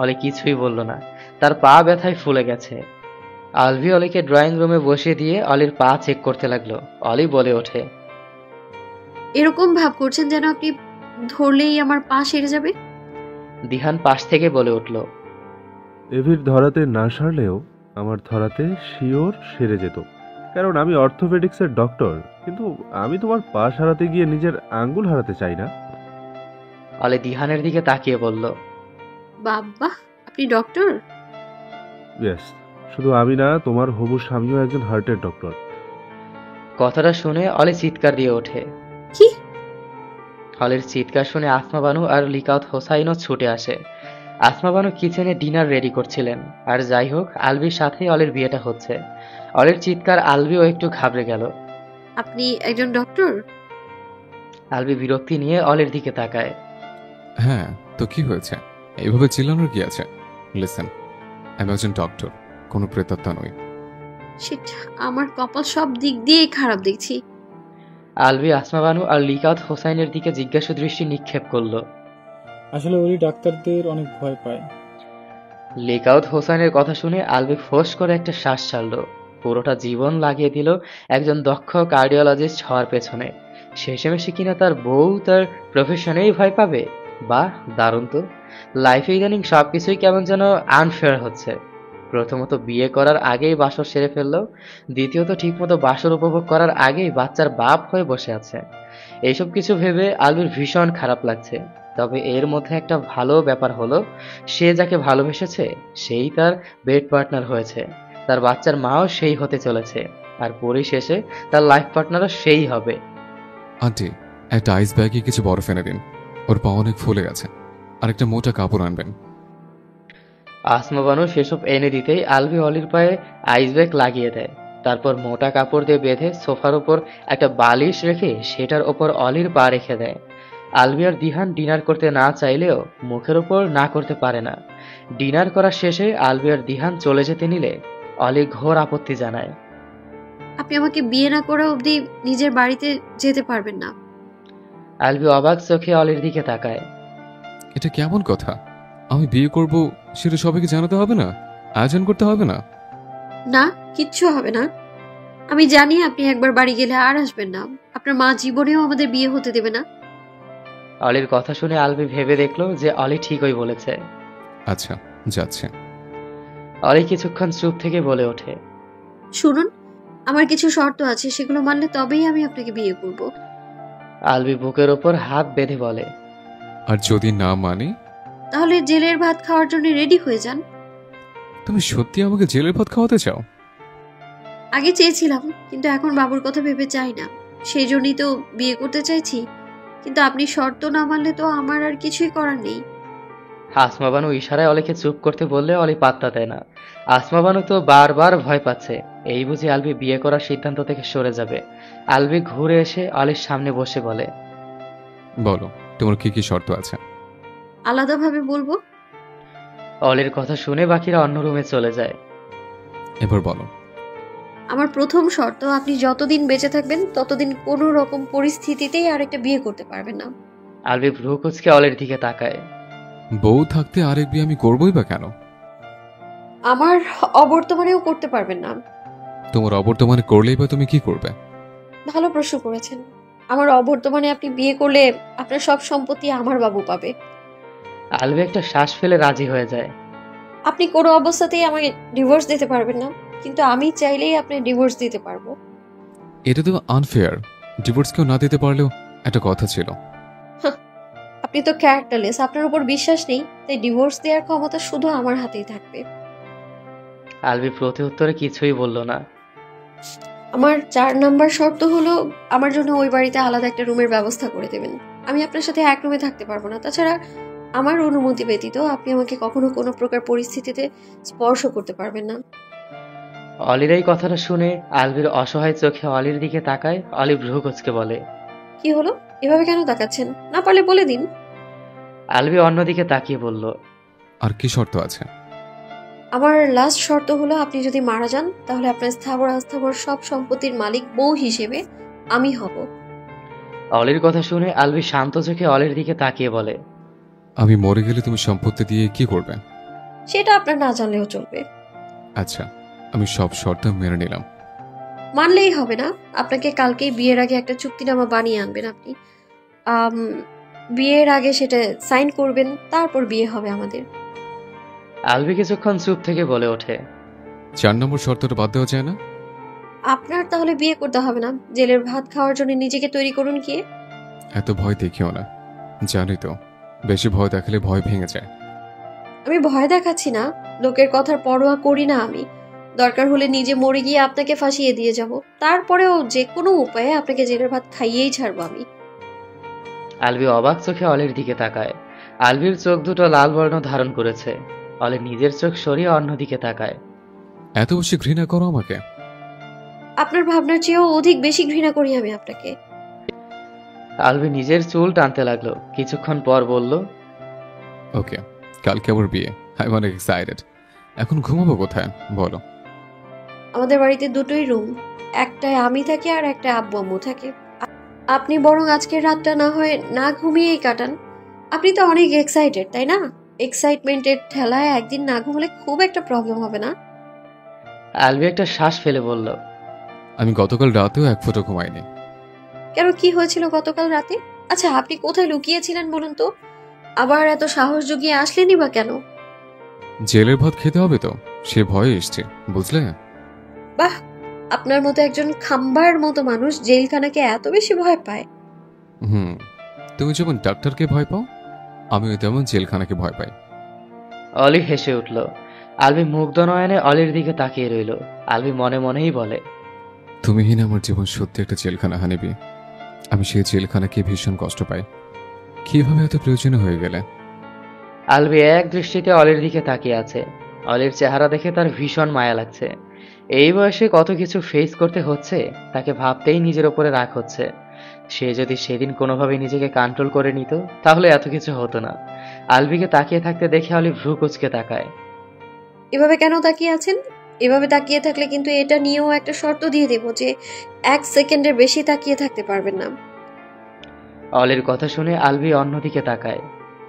অলি কিছুই বলল না, তার পা ব্যথায় ফুলে গেছে। আলভি অলিকে ড্রয়িং রুমে বসিয়ে দিয়ে অলির পা চেক করতে লাগলো। অলি বলে ওঠে, এরকম ভাব করছেন যেন আপনি ধরলেই আমার পা সেরে যাবে। দিহান পাশ থেকে বলে উঠল, এভির ধরাতে না সারলেও আমার ধরাতে শিওর সেরে যেত, কারণ আমি অর্থোপেডিক্সের ডক্টর। কিন্তু আমি তোমার পা সারাতে গিয়ে নিজের আঙ্গুল হারাতে চাই না। অলি দিহানের দিকে তাকিয়ে বলল, বাবা, আপনি ডক্টর? ইয়েস, শুধু আমি না, তোমার হবু স্বামীও একজন হার্টের ডক্টর। কথাটা শুনে অলি চিৎকার দিয়ে ওঠে। কি? অলির চিৎকার শুনে আসমা বানু আর লিকাত হোসাইনও ছুটে আসে। আসমা বানু কিচেনে ডিনার রেডি করছিলেন। আর যাই হোক, আলভির সাথেই অলির বিয়েটা হচ্ছে। অলির চিৎকার আলভিও একটু ঘাবড়ে গেল। আপনি একজন ডক্টর? আলভি বিরক্তি নিয়ে অলির দিকে তাকায়। হ্যাঁ, তো কি হয়েছে? এইভাবে চিল্লানোর কি আছে? লিসেন, আমি একজন ডক্টর, কোনো প্রেতাত্মা নই। শিট, আমার কপাল সব দিক দিয়ে খারাপ দেখছি। আলভি আসমা বানু আর লিকাত হোসাইনের দিকে জিজ্ঞাসু দৃষ্টি নিক্ষেপ করলো। আসলে ওই ডাক্তারদের অনেক ভয় পায়। লিকাত হোসাইনের কথা শুনে আলভি ফোঁস করে একটা শ্বাস ছাড়ল। পুরোটা জীবন লাগিয়ে দিল একজন দক্ষ কার্ডিওলজিস্ট হওয়ার পেছনে, শেষেমেশে কিনা তার বউ তার প্রফেশনেই ভয় পাবে। বাহ, দারুণ তো। লাইফে ইদানিং সবকিছুই কেমন যেন আনফেয়ার হচ্ছে। প্রথমত বিয়ে করার আগেই বাসর সেরে ফেললো, দ্বিতীয়ত ঠিকমতো বাসর উপভোগ করার আগেই বাচ্চার বাপ হয়ে বসে আছে। এইসব কিছু ভেবে আলভির ভীষণ খারাপ লাগছে। তবে এর মধ্যে একটা ভালো ব্যাপার হলো, সে যাকে ভালোবেসেছে সেই তার বেড পার্টনার হয়েছে, তার বাচ্চার মাও সেই হতে চলেছে, আর পরিশেষে তার লাইফ পার্টনারও সেই হবে। আন্টি, একটা আইস ব্যাগে কিছু বরফ এনে দিন, ওর পা অনেক ফুলে গেছে, আর একটা মোটা কাপড় আনবেন। আসমা বানু সেসব এনে দিতেই আলভি অলির পায়ে আইস ব্যাগ লাগিয়ে দেয়। তারপর মোটা কাপড় দিয়ে বেঁধে সোফার উপর একটা বালিশ রেখে সেটার ওপর অলির পা রেখে দেয়। আলভি আর দিহান ডিনার করতে না চাইলেও মুখের ওপর না করতে পারে না। ডিনার করা শেষে আলভি আর দিহান চলে যেতে নিলে অলি ঘোর আপত্তি জানায়। আপনি আমাকে বিয়ে না করা অবধি নিজের বাড়িতে যেতে পারবেন না। আলভি অবাক চোখে অলির দিকে তাকায়। এটা কেমন কথা? আমি বিয়ে করব সেটা সবাইকে জানাতে হবে না? আয়োজন করতে হবে না? না, কিচ্ছু হবে না। আমি জানি আপনি একবার বাড়ি গেলে আর আসবেন না। আপনার মা জীবনেও আমাদের বিয়ে হতে দেবে না। অলির কথা শুনে আলভি ভেবে দেখলো যে অলি ঠিকই বলেছে। আচ্ছা, যাচ্ছে। অলি কিছুক্ষণ চুপ থেকে বলে ওঠে, শুনুন, আমার কিছু শর্ত আছে, সেগুলো মানলে তবেই আমি আপনাকে বিয়ে করব। আলভি বুকের ওপর হাত বেঁধে বলে, আর যদি না মানে? তাহলে জেলের ভাত খাওয়ার জন্য রেডি হয়ে যান। তুমি সত্যি আমাকে জেলের ভাত খাওয়াতে চাও? আগে চেয়েছিলাম, কিন্তু এখন বাবুর কথা ভেবে চাই না। সেই জন্যই তো বিয়ে করতে চাইছি। কিন্তু আপনি শর্ত না মানলে তো আমার আর কিছুই করার নেই। আসমা বানু ইশারায় অলিকে চুপ করতে বললে অলি পাত্তা দেয় না। আসমা বানু তো বারবার ভয় পাচ্ছে, এই বুঝে আলভি বিয়ে করার সিদ্ধান্ত থেকে সরে যাবে। আলভি ঘুরে এসে অলির সামনে বসে বলে, বলো, তোমার কি কি শর্ত আছে? আলাদাভাবে বলবো। অলির কথা শুনে বাকিরা অন্য রুমে চলে যায়। এবার বলো। আমার প্রথম শর্ত, আপনি যতদিন বেঁচে থাকবেন ততদিন কোনো রকম পরিস্থিতিতেই আরেকটা বিয়ে করতে পারবেন না। আলভি ভ্রু কুঁচকে অলির দিকে তাকায়। বউ থাকতে আরেক বিয়ে আমি করবই বা কেন? আমার অবর্তমানেও করতে পারবেন না। তোমার অবর্তমানে করলেই বা তুমি কি করবে? ভালো প্রশ্ন করেছেন। আমার অবর্তমানে আপনি বিয়ে করলে আপনার সব সম্পত্তি আমার বাবু পাবে। আলভি একটা শ্বাস ফেলে রাজি হয়ে যায়। আপনি কোনো অবস্থাতেই আমাকে ডিভোর্স দিতে পারবেন না, কিন্তু আমি চাইলেই আপনি ডিভোর্স দিতে পারবো। এটা তো আনফেয়ার। ডিভোর্স কেউ না দিতে পারলেও একটা কথা ছিল। আপনি তো ক্যারেক্টারলেস, আপনার উপর বিশ্বাস নেই, তাই ডিভোর্স দেওয়ার ক্ষমতা শুধু আমার হাতেই থাকবে। আলভি প্রতি উত্তরে কিছুই বলল না। আমার 4 নাম্বার শর্ত হলো আমার জন্য ওই বাড়িতে আলাদা একটা রুমের ব্যবস্থা করে দেবেন। আমি আপনার সাথে এক রুমে থাকতে পারবো না। তাছাড়া আমার অনুমতি ব্যতীত আপনি আমাকে কখনো কোনো প্রকার পরিস্থিতিতে স্পর্শ করতে পারবেন না। অলির এই কথাটা শুনে আলভির অসহায় চোখে অলির দিকে তাকায়। অলি ভ্রু কুঁচকে বলে, কি হলো, এভাবে কেন তাকাচ্ছেন? না পারলে বলে দিন। আলভি অন্যদিকে তাকিয়ে বলল, আর কি শর্ত আছে? আমার লাস্ট শর্ত হলো আপনি যদি মারা যান তাহলে আপনার স্থাবর অস্থাবর সব সম্পত্তির মালিক বউ হিসেবে আমি হব। অলির কথা শুনে আলভি শান্ত চোখে অলির দিকে তাকিয়ে বলে, আমি মরে গেলে তুমি সম্পত্তি দিয়ে কি করবে? সেটা আপনার না জানলেও চলবে। আচ্ছা, আমি সব শর্ত মেনে নিলাম। মানলেই হবে না, আপনাকে কালকেই বিয়ের আগে একটা চুক্তিনামা বানিয়ে আনবেন। আপনি বিয়ের আগে সেটা সাইন করবেন, তারপর বিয়ে হবে আমাদের। আলভি কিছুক্ষণ চুপ থেকে বলে ওঠে, 4 নম্বর শর্তটা বাদ দেওয়া যায় না? আপনার তাহলে বিয়ে করতে হবে না, জেলের ভাত খাওয়ার জন্য নিজেকে তৈরি করুন। গিয়ে এত ভয় দেখিও না, জানি তো বেশি ভয় দেখালে ভয় ভেঙে যায়। আমি ভয় দেখাচ্ছি না, লোকের কথার পরোয়া করি না আমি। দরকার হলে নিজে মরে গিয়ে আপনাকে ফাঁসিয়ে দিয়ে যাব, তারপরেও যে কোনো উপায়ে আপনাকে জেলের ভাত খাইয়েই ছাড়বো আমি। আলভি অবাক চোখে অলির দিকে তাকায়। আলভির চোখ দুটো লাল বর্ণ ধারণ করেছে। অলি নিজের চোখ সরিয়ে অন্যদিকে তাকায়। এত বেশি ঘৃণা করো আমাকে? আপনার ভাবনার চেয়েও অধিক বেশি ঘৃণা করি আমি আপনাকে। আলভি নিজের চুল টানতে লাগলো। কিছুক্ষণ পর বলল, ওকে, কালকে আবার বিয়ে। I am excited. এখন ঘুমাবো কোথায় বলো? আমাদের বাড়িতে দুটোই রুম, একটায় আমি থাকি আর একটা আব্বু আম্মু থাকে। আপনি বরং আজকের রাতটা না হয় না ঘুমিয়েই কাটান। আপনি তো অনেক এক্সাইটেড, তাই না? এক্সাইটমেন্টের ঠেলায় একদিন না ঘুমলে খুব একটা প্রবলেম হবে না? আলভি একটা শ্বাস ফেলে বলল, আমি গতকাল রাতেও এক ফোঁটা ঘুমাইনি। কেন, কি হয়েছিল গতকাল রাতে? আচ্ছা, আপনি কোথায় লুকিয়েছিলেন বলুন তো? আবার এত সাহস জুগিয়ে আসলেনই বা কেন? জেলের ভাত খেতে হবে তো, সে ভয়ে এসছে, বুঝলে? বাহ, আপনার মতো একজন খাম্বার মতো মানুষ জেলখানাকে এত বেশি ভয় পায়। তুমি যেমন ডাক্তারকে ভয় পাও, আমিও তেমন জেলখানাকে ভয় পাই। অলি হেসে উঠল। আলভি মুগ্ধ নয়নে অলির দিকে তাকিয়ে রইল। আলভি মনে মনেই বলে, তুমিহীন আমার জীবন সত্যি একটা জেলখানা হানিবি। আমি সেই জেলখানাকে ভীষণ কষ্ট পাই। কিভাবে এত প্রয়োজনীয় হয়ে গেলে? আলভি এক দৃষ্টিতে অলির দিকে তাকিয়ে আছে। অলির চেহারা দেখে তার ভীষণ মায়া লাগছে। এই বয়সে কত কিছু ফেস করতে হচ্ছে, তাকে ভাবতেই নিজের ওপরে রাগ হচ্ছে। সে যদি সেদিন কোনোভাবে নিজেকে কন্ট্রোল করে নিত তাহলে এত কিছু হতো না। আলভিকে তাকিয়ে থাকতে দেখে অলি ভ্রু কুঁচকে তাকায়। এভাবে কেন তাকিয়ে আছেন? এভাবে তাকিয়ে থাকলে কিন্তু এটা নিয়েও একটা শর্ত দিয়ে দেব যে 1 সেকেন্ডের বেশি তাকিয়ে থাকতে পারবেন না। অলির কথা শুনে আলভি অন্যদিকে তাকায়।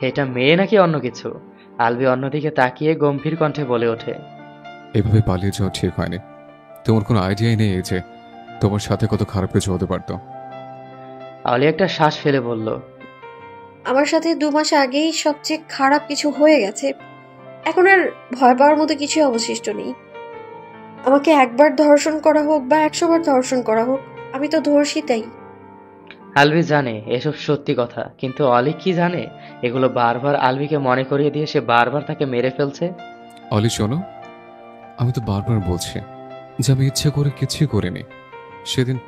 এটা মেয়ে নাকি অন্য কিছু? আলভি অন্যদিকে তাকিয়ে গম্ভীর কণ্ঠে বলে ওঠে, এভাবে পালিয়ে যাওয়া ঠিক হয়নি। তোমার কোনো আইডিয়াই নেই যে তোমার সাথে কত খারাপ কিছু হতে পারতো। অলি একটা শ্বাস ফেলে বলল, আমার সাথে 2 মাস আগেই সবচেয়ে খারাপ কিছু হয়ে গেছে। এখন আর ভয় পাওয়ার মতো কিছু অবশিষ্ট নেই। আমাকে একবার ধর্ষণ করা হোক বা 100 বার ধর্ষণ করা হোক, আমি তো ধর্ষিতাই। আলভি জানে এসব সত্যি কথা, কিন্তু অলি কি জানে এগুলো বারবার আলভিকে মনে করিয়ে দিয়ে সে বারবার তাকে মেরে ফেলছে। অলি শোনো, আমি তো বারবার বলছি যে আমি ইচ্ছে করে কিছুই করিনি সেদিন।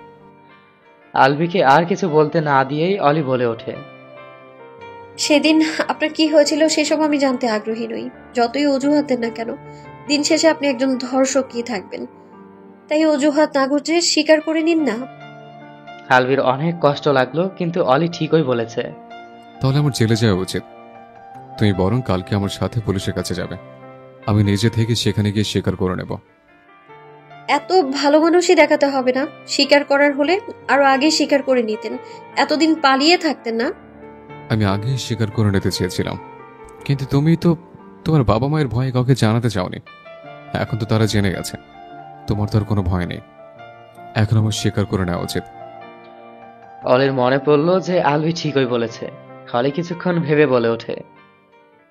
আলভিকে আর কিছু বলতে না দিয়েই অলি বলে ওঠে, সেদিন আপনার কি হয়েছিল সেসব আমি জানতে আগ্রহী নই। যতই অজুহাত দেন না কেন, দিন শেষে আপনি একজন ধর্ষকই থাকবেন। তাই অজুহাত না গুজে স্বীকার করে নিন না। আলভির অনেক কষ্ট লাগলো, কিন্তু অলি ঠিকই বলেছে। তাহলে আমার জেলে যাওয়া উচিত। তুমি বরং কালকে আমার সাথে পুলিশের কাছে যাবে। আমি নিজে থেকে সেখানে গিয়ে স্বীকার করে নেব। এত ভালো মানুষই দেখাতে হবে না। স্বীকার করার হলে আরো আগে স্বীকার করে নিতেন, এতদিন পালিয়ে থাকতেন না। আমি আগেই স্বীকার করে নিতে চেয়েছিলাম, কিন্তু তুমি তো তোমার বাবা মায়ের ভয়ে কাউকে জানাতে চাওনি। এখন তো তারা জেনে গেছে, তোমার তো আর কোনো ভয় নেই। এখন আমার স্বীকার করে নেওয়া উচিত। অলির মনে পড়ল যে আলভি ঠিকই বলেছে। অলি কিছুক্ষণ ভেবে বলে ওঠে,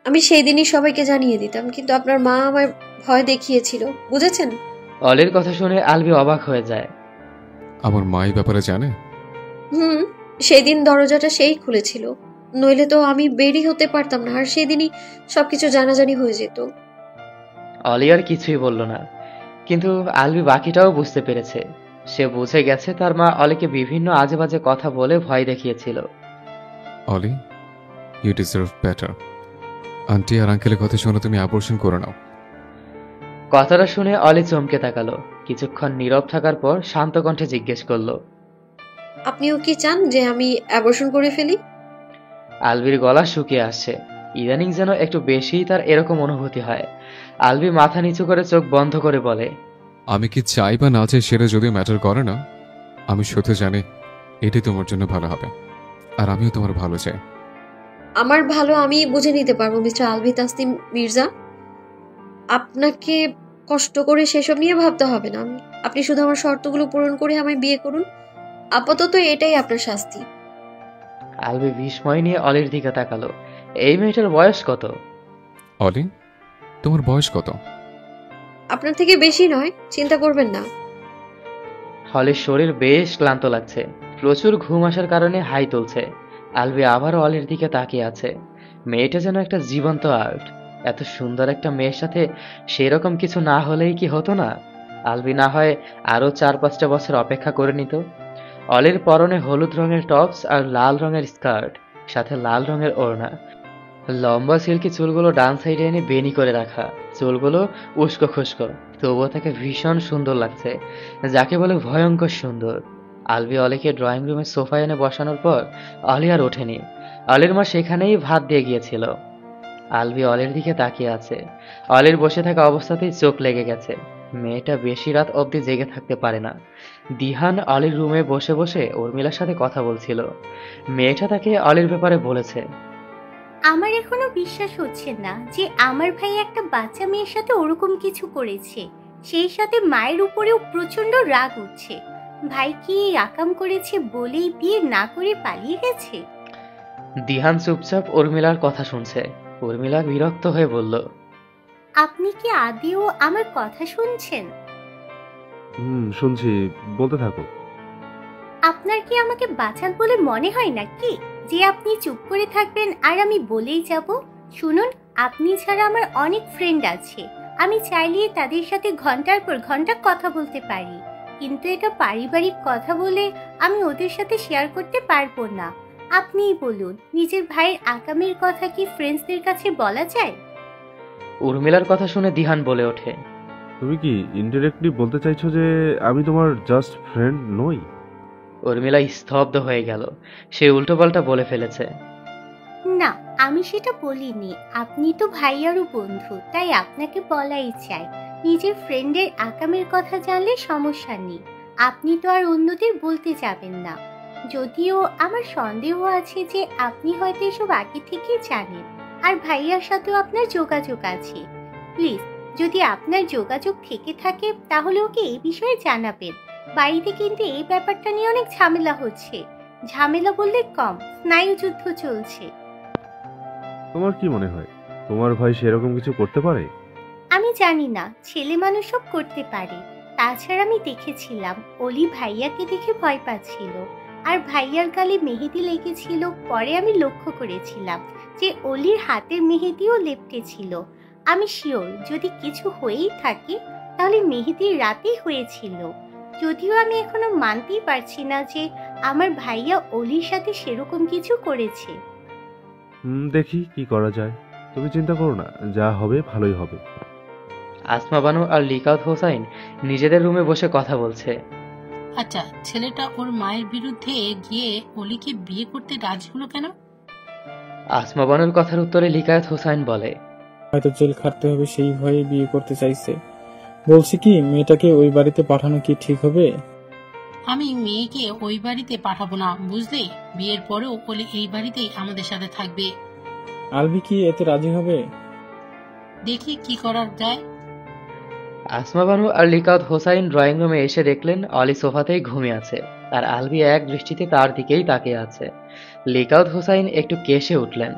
আমি সেই দিনই সবাইকে জানিয়ে দিতাম, কিন্তু আপনার মা আমায় ভয় দেখিয়েছিল, বুঝেছেন? অলির কথা শুনে আলভি অবাক হয়ে যায়। আমার মা এই ব্যাপারে জানে? সেই দিন দরজাটা সেই খুলেছিল, নইলে তো আমি বেরি হতে পারতাম না, আর সেদিনই সবকিছু জানাজানি হয়ে যেত। অলি আর কিছুই বলল না, কিন্তু আলভি বাকিটাও বুঝতে পেরেছে। সে বুঝে গেছে তার মা অলিকে বিভিন্ন আজে বাজে কথা বলে ভয় দেখিয়েছিল। অলি, ইউ ডিজার্ভ বেটার। আন্টি আর আঙ্কেলের কথা শুনে তুমি অ্যাবর্শন করে নাও। কথাটা শুনে অলি চমকে তাকালো। কিছুক্ষণ নীরব থাকার পর শান্ত কণ্ঠে জিজ্ঞেস করলো, আপনিও কি চান যে আমি অ্যাবর্শন করে ফেলি? আলভির গলা শুকিয়ে আসছে। ইদানিং যেন একটু বেশিই তার এরকম অনুভূতি হয়। আলভি মাথা নিচু করে চোখ বন্ধ করে বলে, আমি কি চাই বা না চাই সেটা যদিও ম্যাটার করে না, আমি শুধু জানি এটাই তোমার জন্য ভালো হবে, আর আমিও তোমার ভালো চাই। আমার ভালো আমি বুঝে নিতে পারবো মিস্টার আলভি তাসনিম মির্জা। আপনাকে কষ্ট করে সেসব নিয়ে ভাবতে হবে না। আপনি শুধু আমার শর্তগুলো পূরণ করে আমায় বিয়ে করুন। আপাতত এটাই আপনার শাস্তি। আলভি বিস্ময় নিয়ে অলির দিকে তাকালো। এই মেয়েটার বয়স কত? অলি, তোমার বয়স কত? আপনার থেকে বেশি নয়, চিন্তা করবেন না। অলির শরীর বেশ ক্লান্ত লাগছে, প্রচুর ঘুম আসার কারণে হাই তুলছে। আলভি আবারও অলির দিকে তাকিয়ে আছে। মেয়েটা যেন একটা জীবন্ত আর্ট। এত সুন্দর একটা মেয়ের সাথে সেরকম কিছু না হলেই কি হতো না? আলভি না হয় আরো 4-5টা বছর অপেক্ষা করে নিত। অলির পরনে হলুদ রঙের টপস আর লাল রঙের স্কার্ট, সাথে লাল রঙের ওড়না। লম্বা সিল্কি চুলগুলো ডান সাইডে এনে বেনি করে রাখা, চুলগুলো উস্কো খুস্কো, তবুও তাকে ভীষণ সুন্দর লাগছে, যাকে বলে ভয়ঙ্কর সুন্দর। আলভি অলিকে ড্রয়িং রুমে সোফায় এনে বসানোর পর অলি আর ওঠেনি। অলির মা সেখানেই ভাত দিয়ে গিয়েছিল। আলভি অলির দিকে তাকিয়ে আছে। অলির বসে থাকা অবস্থাতেই চোখ লেগে গেছে। মেয়েটা বেশি রাত অবধি জেগে থাকতে পারে না। দিহান অলির রুমে বসে বসে উর্মিলার সাথে কথা বলছিল। মেয়েটা তাকে অলির ব্যাপারে বলেছে, আমার এখনো বিশ্বাস হচ্ছে না যে আমার ভাই একটা বাচ্চা মেয়ের সাথে ওরকম কিছু করেছে। সেই সাথে মায়ের উপরেও প্রচন্ড রাগ উঠছে। ভাই কি এই আকাম করেছে বলেই বিয়ে না করে পালিয়ে গেছে? দিহান চুপচাপ উর্মিলার কথা শুনছে। উর্মিলা বিরক্ত হয়ে বলল, আপনি কি আদেও আমার কথা শুনছেন? শুনছি, বলতে থাকো। আপনার কি আমাকে বাচাল বলে মনে হয় নাকি যে আপনি চুপ করে থাকবেন আর আমি বলেই যাব? শুনুন, আপনি ছাড়া আমার অনেক ফ্রেন্ড আছে, আমি চাইলে তাদের সাথে ঘন্টার পর ঘন্টা কথা বলতে পারি, কিন্তু এটা পারিবারিক কথা বলে আমি ওদের সাথে শেয়ার করতে পারবো না। আপনিই বলুন, নিজের ভাইয়ের আকামের কথা কি ফ্রেন্ডসদের কাছে বলা যায়? উর্মিলার কথা শুনে দিহান বলে ওঠে, তুমি কি ইনডিরেক্টলি বলতে চাইছো যে আমি তোমার জাস্ট ফ্রেন্ড নই? উর্মিলা স্তব্ধ হয়ে গেল। সে উল্টোপাল্টা বলে ফেলেছে। না, আমি সেটা বলিনি। আপনি তো ভাইয়ারও বন্ধু, তাই আপনাকে বলাই চাই। নিজের ফ্রেন্ডের আকামের কথা জানলে সমস্যা নেই, আপনি তো আর অন্যদের বলতে যাবেন না। যদিও আমার সন্দেহ আছে যে আপনি হয়তো এসব আগে থেকেই জানেন, আর ভাইয়ার সাথেও আপনার যোগাযোগ আছে। প্লিজ, যদি আপনার যোগাযোগ থেকে থাকে তাহলে ওকে এই বিষয়ে জানাবেন। বাড়িতে কিন্তু এই ব্যাপারটা নিয়ে অনেক ঝামেলা হচ্ছে। ঝামেলা বললে কম, স্নায়ুযুদ্ধ চলছে। তোমার কি মনে হয় তোমার ভাই সেরকম কিছু করতে পারে? আমি জানি না, ছেলে মানুষ সব করতে পারে। তাছাড়া আমি দেখেছিলাম অলি ভাইয়াকে দেখে ভয় পাচ্ছিল, আর ভাইয়ার গালে মেহেদি লেগেছিল। পরে আমি লক্ষ্য করেছিলাম যে অলির হাতের মেহেদিও লেপটে ছিল। আমি শিওর যদি কিছু হয়েই থাকে তাহলে মেহেদির রাতেই হয়েছিল। যদিও আমি এখনো মানতেই পারছি না যে আমার ভাইয়া অলির সাথে সেরকম কিছু করেছে। দেখি কি করা যায়। তুমি চিন্তা করো না, যা হবে ভালোই হবে। আসমা বানু আর লিকাত হোসাইন নিজেদের রুমে বসে কথা বলছে। আচ্ছা, ছেলেটা ওর মায়ের বিরুদ্ধে গিয়ে অলিকে বিয়ে করতে রাজি হলো কেন? আসমা বানুর কথার উত্তরে লিকাত হোসাইন বলে, হয়তো জেল খাটতে হবে সেই ভয়ে বিয়ে করতে চাইছে। বলছি কি, মেয়েটাকে ওই বাড়িতে পাঠানো কি ঠিক হবে? আমি মেয়েকে ওই বাড়িতে পাঠাবো না, বুঝলে? বিয়ের পরেও অলি এই বাড়িতেই আমাদের সাথে থাকবে। আলভি কি এতে রাজি হবে? দেখি কি করার যায়। আসমা বানু আর লিকাউত হোসাইন ড্রয়িং রুমে এসে দেখলেন অলি সোফাতেই ঘুমিয়ে আছে, আর আলভি এক দৃষ্টিতে তার দিকেই তাকিয়ে আছে। লিকাউত হোসাইন একটু কেশে উঠলেন।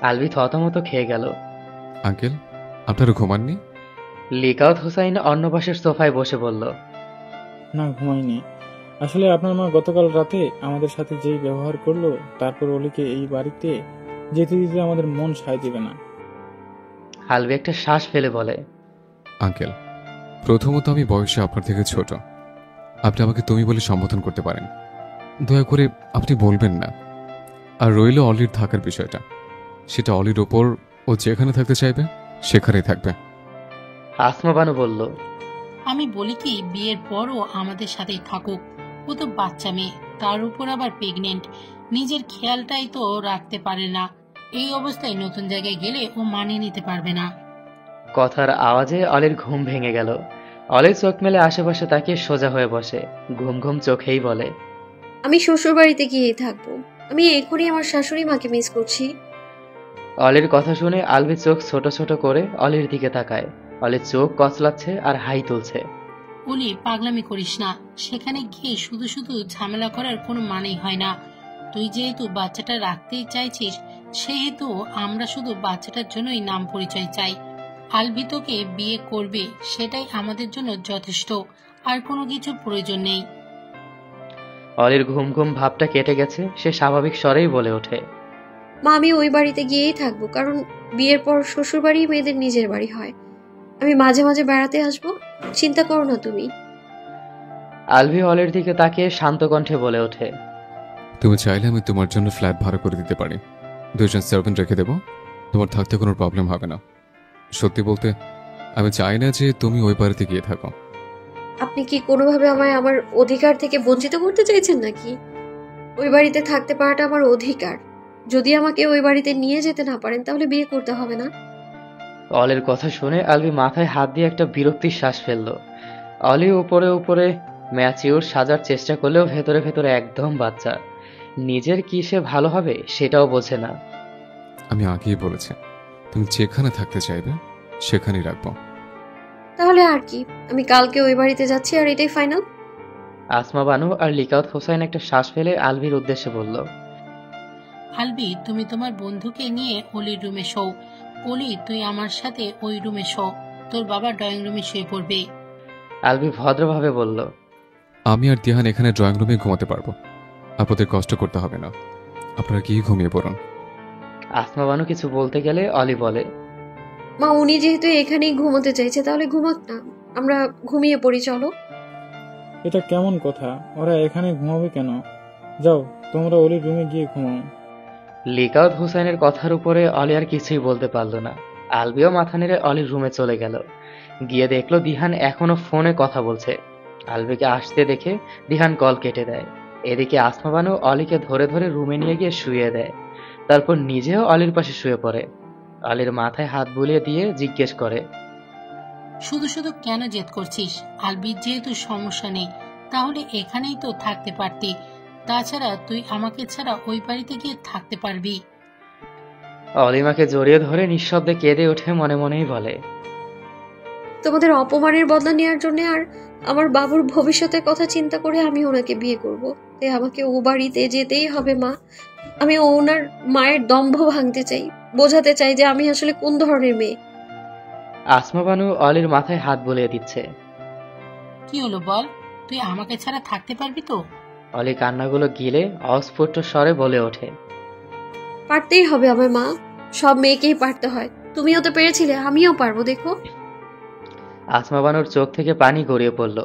আলভি থতমত খেয়ে গেল। আঙ্কেল, আপনারা ঘুমাননি? লিকাউত হোসাইন অন্য পাশের সোফায় বসে বলল, না, ঘুমাইনি। আসলে আপনার মা গতকাল রাতে আমাদের সাথে যেই ব্যবহার করলো, তারপর অলিকে এই বাড়িতে যেতে দিতে আমাদের মন সায় দিবে না। আলভি একটা শ্বাস ফেলে বলে, আঙ্কেল, প্রথমত আমি বয়সে আপনার থেকে ছোট। আপনি আমাকে তুমি বলে সম্বোধন করতে পারেন। দয়া করে আপনি বলবেন না। আর রইল অলির থাকার বিষয়টা, সেটা অলির ওপর, ও যেখানে থাকতে চাইবে সেখানেই থাকবে। আসমা বানু বলল, আমি বলি কি, বিয়ের পরও আমাদের সাথেই থাকুক। ও তো বাচ্চা মেয়ে, তার উপর আবার প্রেগনেন্ট, নিজের খেয়ালটাই তো রাখতে পারে না। এই অবস্থায় নতুন জায়গায় গেলে ও মানিয়ে নিতে পারবে না। কথার আওয়াজে অলির ঘুম ভেঙে গেল। অলি চোখ মেলে আশেপাশে তাকিয়ে সোজা হয়ে বসে, ঘুম ঘুম চোখেই বলে, আমি শ্বশুর বাড়িতে গিয়েই থাকবো। আমি এখনই আমার শাশুড়ি মাকে মিস করছি। অলির কথা শুনে আলভি চোখ ছোট ছোট করে অলির দিকে তাকায়। অলির চোখ কচলাচ্ছে আর হাই তুলছে। অলি, পাগলামি করিস না। সেখানে গিয়ে শুধু শুধু ঝামেলা করার কোনো মানেই হয় না। তুই যেহেতু বাচ্চাটা রাখতেই চাইছিস, সেহেতু আমরা শুধু বাচ্চাটার জন্যই নাম পরিচয় চাই। আলভি তোকে বিয়ে করবে, সেটাই আমাদের জন্য যথেষ্ট। আর কোনো কিছু প্রয়োজন নেই। অলির ঘুম ঘুম ভাবটা কেটে গেছে। সে স্বাভাবিক স্বরেই বলে ওঠে, মা, আমি ওই বাড়িতে গিয়েই থাকবো, কারণ বিয়ের পর শ্বশুর বাড়ি মেয়েদের নিজের বাড়ি হয়। আমি মাঝে মাঝে বেড়াতে আসবো, চিন্তা করো না তুমি। আলভি অলির দিকে তাকিয়ে শান্ত কণ্ঠে বলে ওঠে, তুমি চাইলে আমি তোমার জন্য ফ্ল্যাট ভাড়া করে দিতে পারি। 2 জন সার্ভেন্ট রেখে দেবো, তোমার থাকতে কোনো প্রবলেম হবে না। সত্যি বলতে, আমি চাই না যে তুমি ওই বাড়িতে গিয়ে থাকো। আপনি কি কোনোভাবে আমায় আমার অধিকার থেকে বঞ্চিত করতে চাইছেন নাকি? ওই বাড়িতে থাকতে পারাটা আমার অধিকার। যদি আমাকে ওই বাড়িতে নিয়ে যেতে না পারেন, তাহলে বিয়ে করতে হবে না। অলির কথা শুনে আলভি মাথায় হাত দিয়ে একটা বিরক্তির শ্বাস ফেলল। অলি উপরে উপরে ম্যাচিউর সাজার চেষ্টা করলেও ভেতরে ভেতরে একদম বাচ্চা। নিজের কি সে ভালো হবে সেটাও বোঝে না। আমি আগেই বলেছি, তুমি যেখানে থাকতে চাইবে সেখানেই রাখবো। তাহলে আর কি, আমি কালকে ওই বাড়িতে যাচ্ছি, আর এটাই ফাইনাল। আসমা বানু আর লিকাউত হোসাইন একটা শ্বাস ফেলে আলভির উদ্দেশ্যে বলল, আলভি, তুমি তোমার বন্ধুকে নিয়ে অলির রুমে শো। অলি, তুই আমার সাথে ওই রুমে শো। তোর বাবা ড্রয়িং রুমে শুয়ে পড়বে। আলভি ভদ্রভাবে বলল, আমি আর দিহান এখানে ড্রয়িং রুমে ঘুমাতে পারবো। আপনাদের কষ্ট করতে হবে না, আপনারা গিয়ে ঘুমিয়ে পড়ুন। আসমা বানু কিছু বলতে গেলে অলি বলে, মা, উনি যেহেতু এখানেই ঘুমোতে চাইছে, তাহলে ঘুমাক না, আমরা ঘুমিয়ে পড়ি, চলো। এটা কেমন কথা? ওরা এখানে ঘুমাবে কেন? যাও, তোমরা অলির রুমে গিয়ে ঘুমাও। লিকাউত হোসেনের কথার উপরে অলি আর কিছুই বলতে পারল না। আলবিও মাথা নেড়ে অলির রুমে চলে গেল। গিয়ে দেখলো দিহান এখনো ফোনে কথা বলছে। আলবিকে আসতে দেখে দিহান কল কেটে দেয়। এদিকে আসমা বানু অলিকে ধরে ধরে রুমে নিয়ে গিয়ে শুয়ে দেয়। তারপর নিজেও অলির পাশে শুয়ে পড়ে। অলির মাথায় হাত বুলিয়ে দিয়ে জিজ্ঞেস করে, শুধু শুধু কেন জেদ করছিস? আলবির যেহেতু সমস্যা নেই, তাহলে এখানেই তো থাকতে পারতি। তাছাড়া তুই আমাকে ছাড়া ওই বাড়িতে গিয়ে থাকতে পারবি? অলিমাকে জড়িয়ে ধরে নিঃশব্দে কেঁদে ওঠে, মনে মনেই বলে, তোমাদের অপমানের বদলা নেওয়ার জন্য আর আমার বাবুর ভবিষ্যতের কথা চিন্তা করে আমি ওনাকে বিয়ে করব। তাই আমাকে ও বাড়িতে যেতেই হবে মা। আমি ওনার মায়ের দম্ভ ভাঙতে চাই, বোঝাতে চাই যে আমি আসলে কোন ধরনের মেয়ে। আসমা বানু অলির মাথায় হাত বুলিয়ে দিচ্ছে। কি হলো বল, তুই আমাকে ছাড়া থাকতে পারবি তো? অলি কান্নাগুলো গিলে অস্ফুট স্বরে বলে ওঠে, পারতেই হবে আমার মা, সব মেয়েকেই পারতে হয়। তুমিও তো পেরেছিলে, আমিও পারবো, দেখো। আসমা বানুর চোখ থেকে পানি গড়িয়ে পড়ল।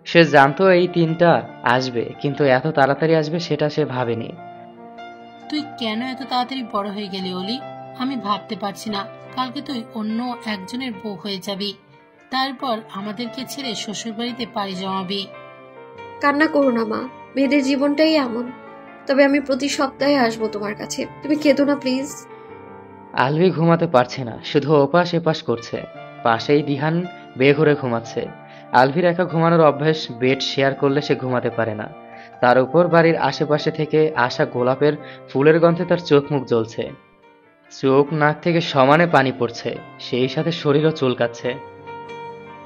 সে জানতো এই দিনটা আসবে, কিন্তু এত তাড়াতাড়ি আসবে সেটা সে ভাবেনি। তুই কেন এত তাড়াতাড়ি বড় হয়ে গেলি অলি? আমি ভাবতে পারছি না, কালকে তুই অন্য একজনের বউ হয়ে যাবি, তারপর আমাদেরকে ছেড়ে শ্বশুর বাড়িতে পাড়ি জমাবি। কান্না করো না মা, মেয়েদের জীবনটাই এমন। তবে আমি প্রতি সপ্তাহে আসবো তোমার কাছে, তুমি কেঁদো না প্লিজ। আলভি ঘুমাতে পারছে না, শুধু ওপাশ এপাশ করছে। পাশেই দিহান বেঘরে ঘুমাচ্ছে। আলভির একা ঘুমানোর অভ্যাস, বেড শেয়ার করলে সে ঘুমাতে পারে না। তার উপর বাড়ির আশেপাশে থেকে আসা গোলাপের ফুলের গন্ধে তার চোখ মুখ জ্বলছে। চোখ নাক থেকে সমানে পানি পড়ছে, সেই সাথে শরীরও চুলকাচ্ছে।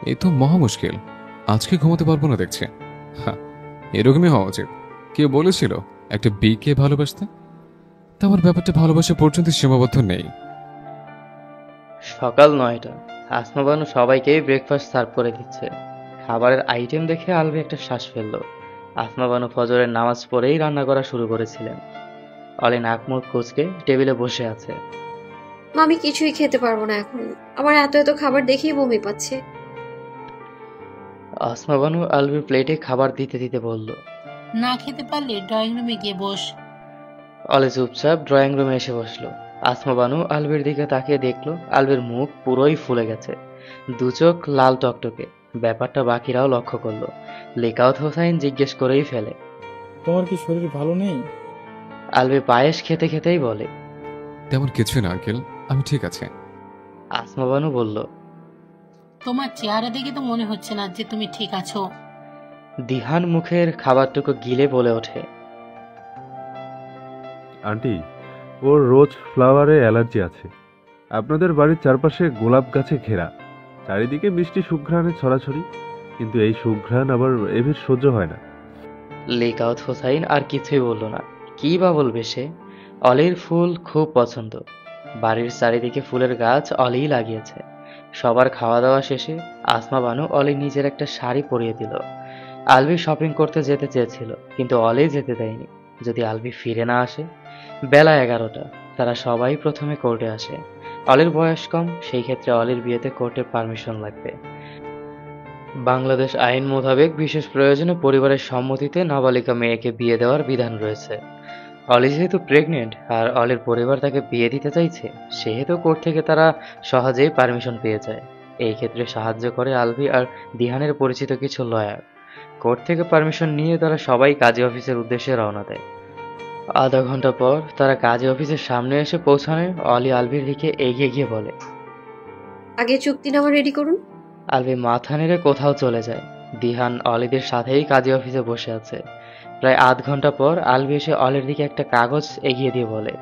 এই তো মহা মুশকিল, আজকে ঘুমাতে পারবো না দেখছি। হ্যাঁ, এরকমই হওয়া উচিত। কে বলেছিল একটা বিকে ভালোবাসতে? তা আমার ব্যাপারটা ভালোবাসা পর্যন্ত সীমাবদ্ধ নেই। সকাল 9টা, আসমা বানু সবাইকেই ব্রেকফাস্ট সার্ভ করে দিচ্ছে। খাবারের আইটেম দেখে আলভি একটা শ্বাস ফেলল। আসমা বানু ফজরের নামাজ পড়েই রান্না করা শুরু করেছিলেন। অলি নাক মুখ কুঁচকে টেবিলে বসে আছে। আমি কিছুই খেতে পারবো না এখন, আমার এত এত খাবার দেখেই বমি পাচ্ছে। আসমা বানু আলভির প্লেটে খাবার দিতে দিতে বলল, না খেতে পারলে ড্রয়িং রুমে গিয়ে বস। অলি চুপচাপ ড্রয়িং রুমে এসে বসলো। আসমা বানু আলভির দিকে তাকিয়ে দেখলো আলভির মুখ পুরোই ফুলে গেছে, দু চোখ লাল টকটকে। ব্যাপারটা বাকিরাও লক্ষ্য করলো। লিয়াকত হোসাইন জিজ্ঞেস করেই ফেলে, তোমার কি শরীর ভালো নেই? আলভি পায়েস খেতে খেতেই বলে, তেমন কিছু না আঙ্কেল, আমি ঠিক আছে। আসমা বানু বলল, তোমার চেহারা দেখে তো মনে হচ্ছে না যে তুমি ঠিক আছো। দিহান মুখের খাবারটুকু গিলে বলে ওঠে, আন্টি, ওর রোজ ফ্লাওয়ারে অ্যালার্জি আছে। আপনাদের বাড়ির চারপাশে গোলাপ গাছে ঘেরা, চারিদিকে মিষ্টি সুঘ্রাণে ছড়াছড়ি, কিন্তু এই সুঘ্রাণ আবার এভির সহ্য হয় না। লিয়াকত হোসাইন আর কিছুই বলল না। কি বা বলবে সে? অলির ফুল খুব পছন্দ। বাড়ির চারিদিকে ফুলের গাছ অলিই লাগিয়েছে। সবার খাওয়া দাওয়া শেষে আসমা বানু অলি নিজের একটা শাড়ি পরিয়ে দিল। আলভি শপিং করতে যেতে চেয়েছিল, কিন্তু অলি যেতে দেয়নি। যদি আলভি ফিরে না আসে। বেলা 11টা, তারা সবাই প্রথমে কোর্টে আসে। অলির বয়স কম, সেই ক্ষেত্রে অলির বিয়েতে কোর্টের পারমিশন লাগবে। বাংলাদেশ আইন মোতাবেক বিশেষ প্রয়োজনে পরিবারের সম্মতিতে নাবালিকা মেয়েকে বিয়ে দেওয়ার বিধান রয়েছে। অলি যেহেতু প্রেগনেন্ট আর অলির পরিবার তাকে বিয়ে দিতে চাইছে, সেহেতু কোর্ট থেকে তারা সহজেই পারমিশন পেয়ে যায়। এই ক্ষেত্রে সাহায্য করে আলভি আর দিহানের পরিচিত কিছু লয়ার। কোর্ট থেকে পারমিশন নিয়ে তারা সবাই কাজী অফিসের উদ্দেশ্যে রওনা দেয়। আধা ঘন্টা পর তারা কাজী অফিসের সামনে এসে পৌঁছানে। অলি আলভির দিকে এগিয়ে গিয়ে বলে, আগে চুক্তিনামা রেডি করুন। আলভি মাথা নেড়ে কোথাও চলে যায়। দিহান অলিদের সাথেই কাজী অফিসে বসে আছে। প্রায় আধ ঘন্টা পর আলভি এসে অলির দিকে একটা কাগজ এগিয়ে দিয়ে বলে,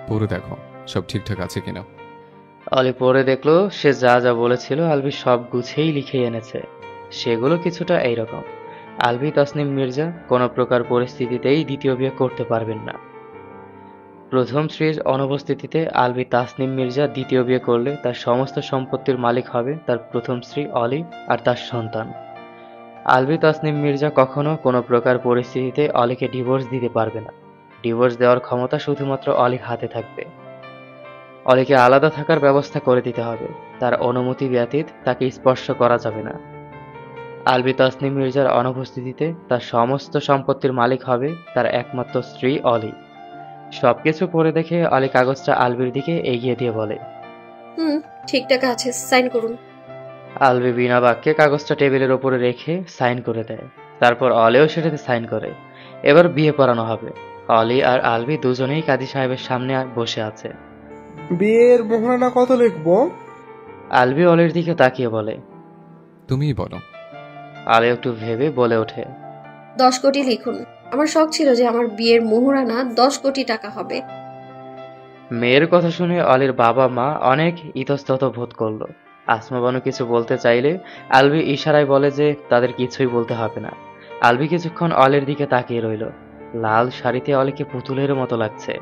পড়ে দেখো সব ঠিকঠাক আছে কিনা। অলি পড়ে দেখলো সে যা যা বলেছিল আলভি সব গুছিয়েই লিখে এনেছে। সেগুলো কিছুটা এইরকম: আলভি তাসনিম মির্জা কোনো প্রকার পরিস্থিতিতেই দ্বিতীয় বিয়ে করতে পারবেন না। প্রথম স্ত্রীর অনুপস্থিতিতে আলভি তাসনিম মির্জা দ্বিতীয় বিয়ে করলে তার সমস্ত সম্পত্তির মালিক হবে তার প্রথম স্ত্রী অলি আর তার সন্তান। আলভি তাসনিম মির্জা কখনো কোনো প্রকার পরিস্থিতিতে অলিকে ডিভোর্স দিতে পারবে না। ডিভোর্স দেওয়ার ক্ষমতা শুধুমাত্র অলির হাতে থাকবে। অলিকে আলাদা থাকার ব্যবস্থা করে দিতে হবে। তার অনুমতি ব্যতীত তাকে স্পর্শ করা যাবে না। আলভি তাসনিম মির্জার অনুপস্থিতিতে তার সমস্ত সম্পত্তির মালিক হবে তার একমাত্র স্ত্রী অলি। সবকিছু পড়ে দেখে অলি কাগজটা আলভির দিকে এগিয়ে দিয়ে বলে, ঠিকঠাক আছে, সাইন করুন। আলভি বিনা বাক্যে কাগজটা টেবিলের ওপরে রেখে সাইন করে দেয়। তারপর অলিও সেটাতে সাইন করে। এবার বিয়ে পড়ানো হবে। অলি আর আলভি দুজনেই কাজী সাহেবের সামনে বসে আছে। বিয়ের মোহরানা কত লিখবো? আলভি অলির দিকে তাকিয়ে বলে, তুমিই বলো। আলি একটু ভেবে বলে ওঠে, 10 কোটি লিখুন। আমার শখ ছিল যে আমার বিয়ের মোহরানা 10 কোটি টাকা হবে। মেয়ের কথা শুনে অলির বাবা মা অনেক ইতস্তত বোধ করলো। আসমা বানু কিছু বলতে চাইলে আলভি ইশারায় বলে যে তাদের কিছুই বলতে হবে না। আলভি কিছুক্ষণ অলির দিকে তাকিয়ে রইল। লাল শাড়িতে অলিকে পুতুলের মতো লাগছে।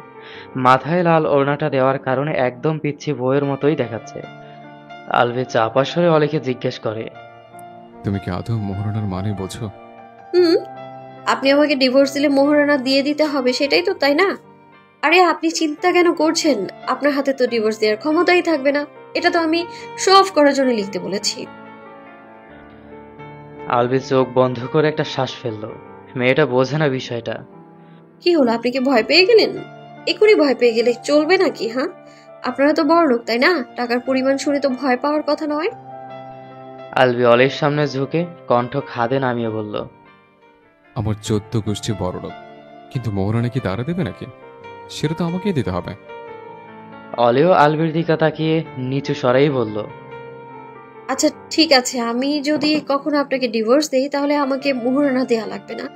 মাথায় লাল ওড়নাটা দেওয়ার কারণে একদম পিচ্ছি বউয়ের মতোই দেখাচ্ছে। আলভি চাপা স্বরে অলিকে জিজ্ঞেস করে, তুমি কি আদৌ মোহরানার মানে বোঝো? আপনি আমাকে ডিভোর্স দিলে মোহরানা দিয়ে দিতে হবে, সেটাই তো, তাই না? আরে আপনি চিন্তা কেন করছেন? আপনার হাতে তো ডিভোর্স দেওয়ার ক্ষমতাই থাকবে না। এটা তো আমি শো অফ করার জন্য লিখতে বলেছি। আলভি চোখ বন্ধ করে একটা শ্বাস ফেললো। মেয়েটা বোঝে না বিষয়টা। কি হলো, আপনি কি ভয় পেয়ে গেলেন? এখনই ভয় পেয়ে গেলে চলবে নাকি? আপনারা তো বড় লোক, তাই না? টাকার পরিমাণ শুনে তো ভয় পাওয়ার কথা নয়। আলভি অলির সামনে ঝুঁকে কণ্ঠ খাদে নামিয়ে বলল, আমার 14 গোষ্ঠী বড় লোক, কিন্তু মোহরানা কি তারা দেবে নাকি? সেটা তো আমাকেই দিতে হবে। অলিও আলভির দিকে তাকিয়ে নিচু স্বরেই বলল, আচ্ছা ঠিক আছে, আমি যদি কখনো আপনাকে ডিভোর্স দেই তাহলে আমাকে মোহরানা দেয়া লাগবে না।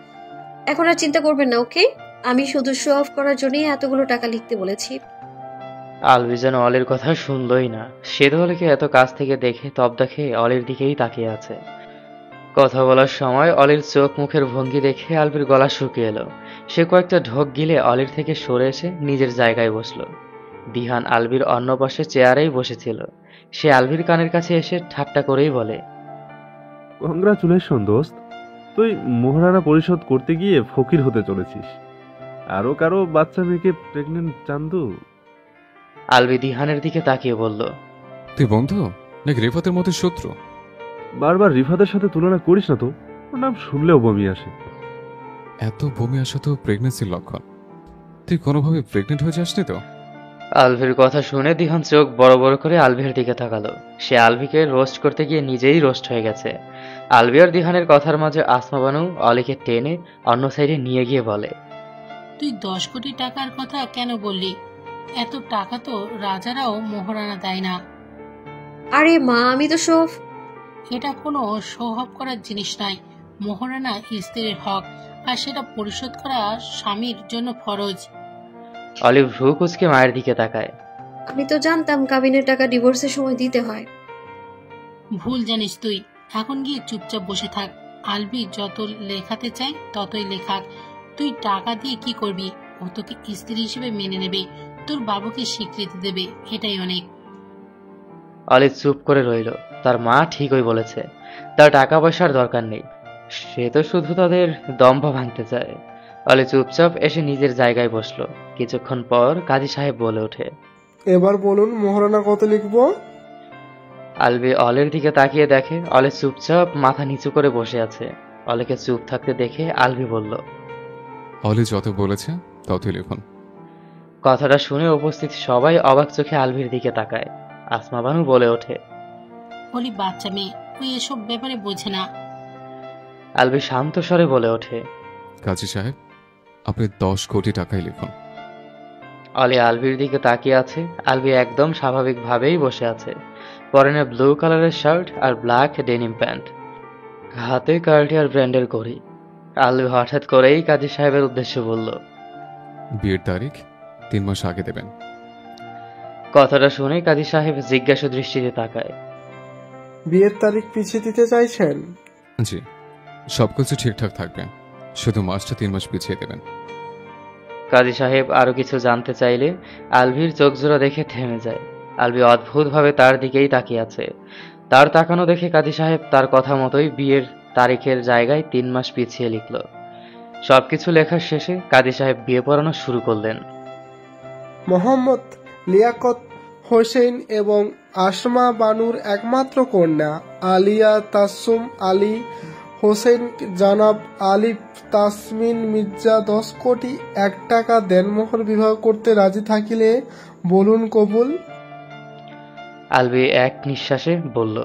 এখন আর চিন্তা করবেন না, ওকে? আমি শুধু শো অফ করার জন্যই এতগুলো টাকা লিখতে বলেছি। আলভি যেন অলির কথা শুনলই না। সে তো অলিকে এত কাছ থেকে দেখে তবদা খেয়ে অলির দিকেই তাকিয়ে আছে। কথা বলার সময় অলির চোখ মুখের ভঙ্গি দেখে আলভির গলা শুকিয়ে এলো। সে কয়েকটা ঢোক গিলে অলির থেকে সরে এসে নিজের জায়গায় বসলো। দিহান আলভির অন্য পাশে চেয়ারেই বসেছিল। সে আলভির কানের কাছে এসে ঠাট্টা করেই বলে, কংগ্রাচুলেশন দোস্ত, তুই মোহরানা পরিশোধ করতে গিয়ে ফকির হতে চলেছিস। আরো কারো বাচ্চা মেয়েকে প্রেগনেন্ট চান্দু। আলভি দিহানের দিকে তাকিয়ে বলল, তুই বন্ধু নাকি রিফাতের মতো শত্রু? বারবার রিফাতের সাথে তুলনা করিস না তো, ওর নাম শুনলেও বমি আসে। এত বমি আসা তো প্রেগনেন্সির লক্ষণ। তুই কোনোভাবে প্রেগনেন্ট হয়ে যাসনি তো? আলভির কথা শুনে দিহান চোখ বড় বড় করে আলভির দিকে তাকালো। সে আলভিকে রোস্ট করতে গিয়ে নিজেই রোস্ট হয়ে গেছে। আলভি আর দিহানের কথার মাঝে আসমা বানু অলিকে টেনে অন্য সাইডে নিয়ে গিয়ে বলে, তুই 10 কোটি টাকার কথা কেন বললি? এত টাকা তো রাজারাও মোহরানা দেয় না। আরে মা, আমি তো সব এটা কোনো সৌহাব করার জিনিস নয়। মোহরানা স্ত্রীর হক, আর সেটা পরিশোধ করা স্বামীর জন্য ফরজ। অলি ভ্রু কুচকে মায়ের দিকে তাকায়। আমি তো জানতাম কাবিনের টাকা ডিভোর্সের সময় দিতে হয়। ভুল জানিস তুই। এখন গিয়ে চুপচাপ বসে থাক। আলবি যত লেখাতে চাই ততই লেখাক। তুই টাকা দিয়ে কি করবি? ও তোকে স্ত্রী হিসেবে মেনে নেবে, তোর বাবুকে স্বীকৃতি দেবে, এটাই অনেক। অলি চুপ করে রইল। তার মা ঠিকই বলেছে, তার টাকা পয়সার দরকার নেই, সে তো শুধু তাদের দম্ভ ভাঙতে চায়। অলি চুপচাপ এসে নিজের জায়গায় বসলো। কিছুক্ষণ পর কাজী সাহেব বলে ওঠে, এবার বলুন মোহরানা কত লিখবো? আলবি অলের দিকে তাকিয়ে দেখে অলে চুপচাপ মাথা নিচু করে বসে আছে। অলেকে চুপ থাকতে দেখে আলবি বলল, অলি যত বলেছে ততই লিখুন। কথাটা শুনে উপস্থিত সবাই অবাক চোখে আলভির দিকে তাকায়। আসমা বানু বলে ওঠে, অলি বাচ্চা মেয়ে, ওই এসব ব্যাপারে বোঝে না। আলবি শান্ত স্বরে বলে ওঠে, কাজী সাহেব, আপনি 10 কোটি টাকাই লিখুন। অলি আলভির দিকে তাকিয়ে আছে। আলবি একদম স্বাভাবিকভাবেই বসে আছে। পরনে ব্লু কালারের শার্ট আর ব্ল্যাক ডেনিম প্যান্ট, হাতে কার্টিয়ার ব্র্যান্ডের ঘড়ি। আলবি হঠাৎ করেই কাজী সাহেবের উদ্দেশ্যে বলল, বিয়ের তারিখ 3 মাস আগে দেবেন। কথাটা শুনে কাজী সাহেব জিজ্ঞাসা দৃষ্টিতে তাকায়। বিয়ের তারিখ পিছিয়ে দিতে চাইছেন? জি, সবকিছু ঠিকঠাক থাকবে, শুধু মাসটা 3 মাস পিছিয়ে দেবেন। কাজী সাহেব আরো কিছু জানতে চাইলে আলভির চোখ জোড়া দেখে থেমে যায়। আলভি অদ্ভুতভাবে তার দিকেই তাকিয়ে আছে। তার তাকানো দেখে কাজী সাহেব তার কথা মতোই বিয়ের তারিখের জায়গায় 3 মাস পিছিয়ে লিখল। সবকিছু লেখার শেষে কাজী সাহেব বিয়ে পড়ানো শুরু করলেন। মোহাম্মদ লিয়াকত হোসেন এবং আসমা বানুর একমাত্র কন্যা আলিয়া তাসুম আলী হোসেন জনাব আলিফ তাসমিন মির্জা 10 কোটি 1 টাকা দেনমোহর বিবাহ করতে রাজি থাকিলে বলুন কবুল। আলভি এক নিঃশ্বাসে বলল,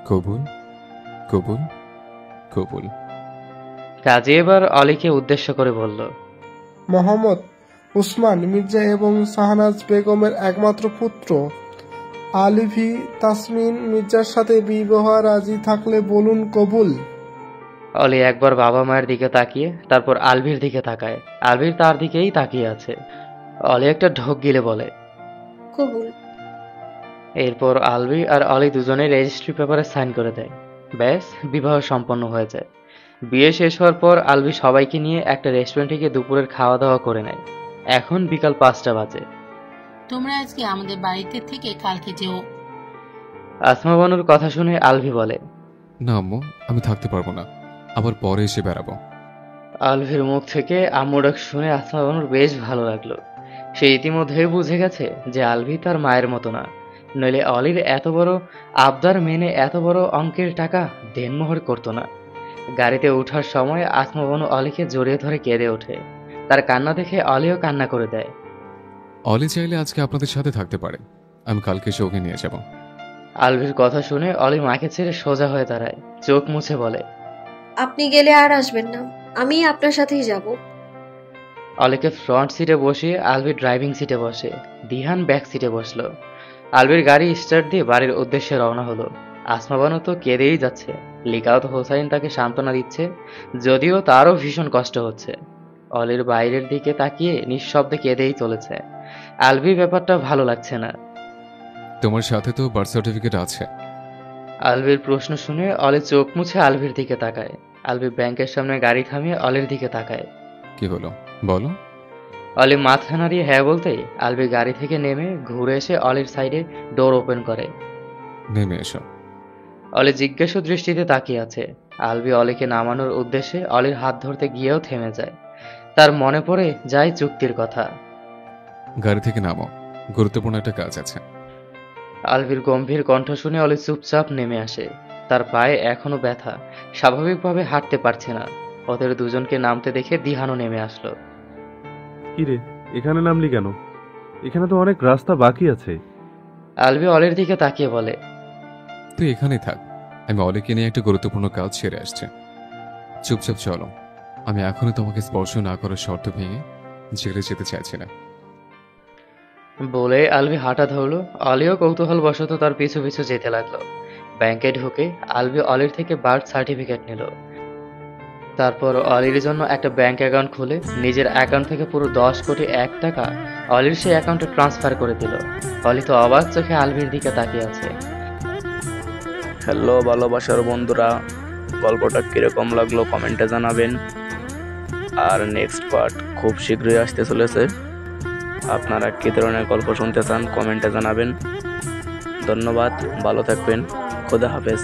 কবুল, কবুল, কবুল। কাজী এবার অলিকে উদ্দেশ্য করে বলল, মোহাম্মদ উসমান মির্জা এবং শাহনাজ বেগমের একমাত্র পুত্র আলিফি তাসমিন মির্জার সাথে বিবাহ রাজি থাকলে বলুন কবুল। অলি একবার বাবা মায়ের দিকে তাকিয়ে তারপর আলভির দিকে তাকায়। আলভির তার দিকেই তাকিয়ে আছে। অলি একটা ঢোক গিলে বলে, কবুল। এরপর আলভি আর অলি দুজনে রেজিস্ট্রি পেপারে সাইন করে দেয়। ব্যাস, বিবাহ সম্পন্ন হয়ে যায়। বিয়ে শেষ হওয়ার পর আলভি সবাইকে নিয়ে একটা রেস্টুরেন্টে গিয়ে দুপুরের খাওয়া দাওয়া করে নেয়। এখন বিকাল 5টা বাজে। তোমরা আজকে আমাদের বাড়িতে থেকে কালকে যেও। আসমা বানুর কথা শুনে আলভি বলে, না আম্মু, আমি থাকতে পারবো না, আবার পরে এসে বেড়াবো। আলভির মুখ থেকে আম্মু ডাক শুনে আসমা বানুর বেশ ভালো লাগলো। সে ইতিমধ্যেই বুঝে গেছে যে আলভি তার মায়ের মতো না, নইলে অলির এত বড় আবদার মেনে এত বড় অঙ্কের টাকা দেনমোহর করতো না। গাড়িতে ওঠার সময় আসমা বানু অলিকে জড়িয়ে ধরে কেঁদে ওঠে। তার কান্না দেখে অলিও কান্না করে দেয়। অলি চাইলে আজকে আপনাদের সাথে থাকতে পারে, আমি কালকে এসে ওকে নিয়ে যাব। আলভির কথা শুনে অলি মাকে ছেড়ে সোজা হয়ে দাঁড়ায়, চোখ মুছে বলে, আপনি গেলে আর আসবেন না, আমি আপনার সাথেই যাব। অলিকে ফ্রন্ট সিটে বসিয়ে আলভি ড্রাইভিং সিটে বসে। দিহান ব্যাক সিটে বসলো। আলভির গাড়ি স্টার্ট দিয়ে বাড়ির উদ্দেশ্যে রওনা হলো। আসমা বানু তো কেঁদেই যাচ্ছে। লিকাউত হোসাইন তাকে সান্ত্বনা দিচ্ছে, যদিও তারও ভীষণ কষ্ট হচ্ছে। অলির বাইরের দিকে তাকিয়ে নিঃশব্দে কেঁদেই চলেছে। আলভি ব্যাপারটা ভালো লাগছে না। তোমার সাথে তো বার্থ সার্টিফিকেট আছে। আলভির প্রশ্ন শুনে অলি চোখ মুছে আলভির দিকে তাকায়। আলভি ব্যাংকের সামনে গাড়ি থামিয়ে অলির দিকে তাকায়। কি হলো বলো? অলি মাথা নাড়িয়ে হ্যাঁ বলতেই আলভি গাড়ি থেকে নেমে ঘুরে এসে অলির সাইডে ডোর ওপেন করে। নেমে এসো। অলি জিজ্ঞাসু দৃষ্টিতে তাকিয়ে আছে। আলভি অলিকে নামানোর উদ্দেশ্যে অলির হাত ধরতে গিয়েও থেমে যায়। তার মনে পড়ে যায় চুক্তির কথা। গাড়ি থেকে নামো, গুরুত্বপূর্ণ একটা কাজ আছে। আলভির গম্ভীর কণ্ঠ শুনে অলি চুপচাপ নেমে আসে। তার পায়ে এখনো ব্যথা, স্বাভাবিকভাবে হাঁটতে পারছে না। ওদের দুজনকে নামতে দেখে দিহানও নেমে আসলো। কিরে, এখানে নামলি কেন? এখানে তো অনেক রাস্তা বাকি আছে। আলভি অলির দিকে তাকিয়ে বলে, তুই এখানেই থাক, আমি অলিকে নিয়ে একটা গুরুত্বপূর্ণ কাজ সেরে আসছে। চুপচাপ চলো, আমি এখনই তোমাকে স্পর্শ না করার শর্ত ভেঙে জেলে যেতে চাইছি না। বলে আলভি হাঁটা ধরলো। অলিও কৌতূহল বশত তার পিছু পিছু যেতে লাগলো। ব্যাংকে ঢুকে আলভি অলির থেকে বার্থ সার্টিফিকেট নিল। তারপর অলির জন্য একটা ব্যাংক অ্যাকাউন্ট খুলে নিজের অ্যাকাউন্ট থেকে পুরো 10 কোটি 1 টাকা অলির সেই অ্যাকাউন্টে ট্রান্সফার করে দিল। অলি তো অবাক চোখে আলভির দিকে তাকিয়ে আছে। হ্যালো ভালোবাসার বন্ধুরা, গল্পটা কিরকম লাগলো কমেন্টে জানাবেন। আর নেক্সট পার্ট খুব শীঘ্রই আসতে চলেছে। আপনারা কী ধরনের গল্প শুনতে চান কমেন্টে জানাবেন। ধন্যবাদ, ভালো থাকবেন, খোদা হাফেজ।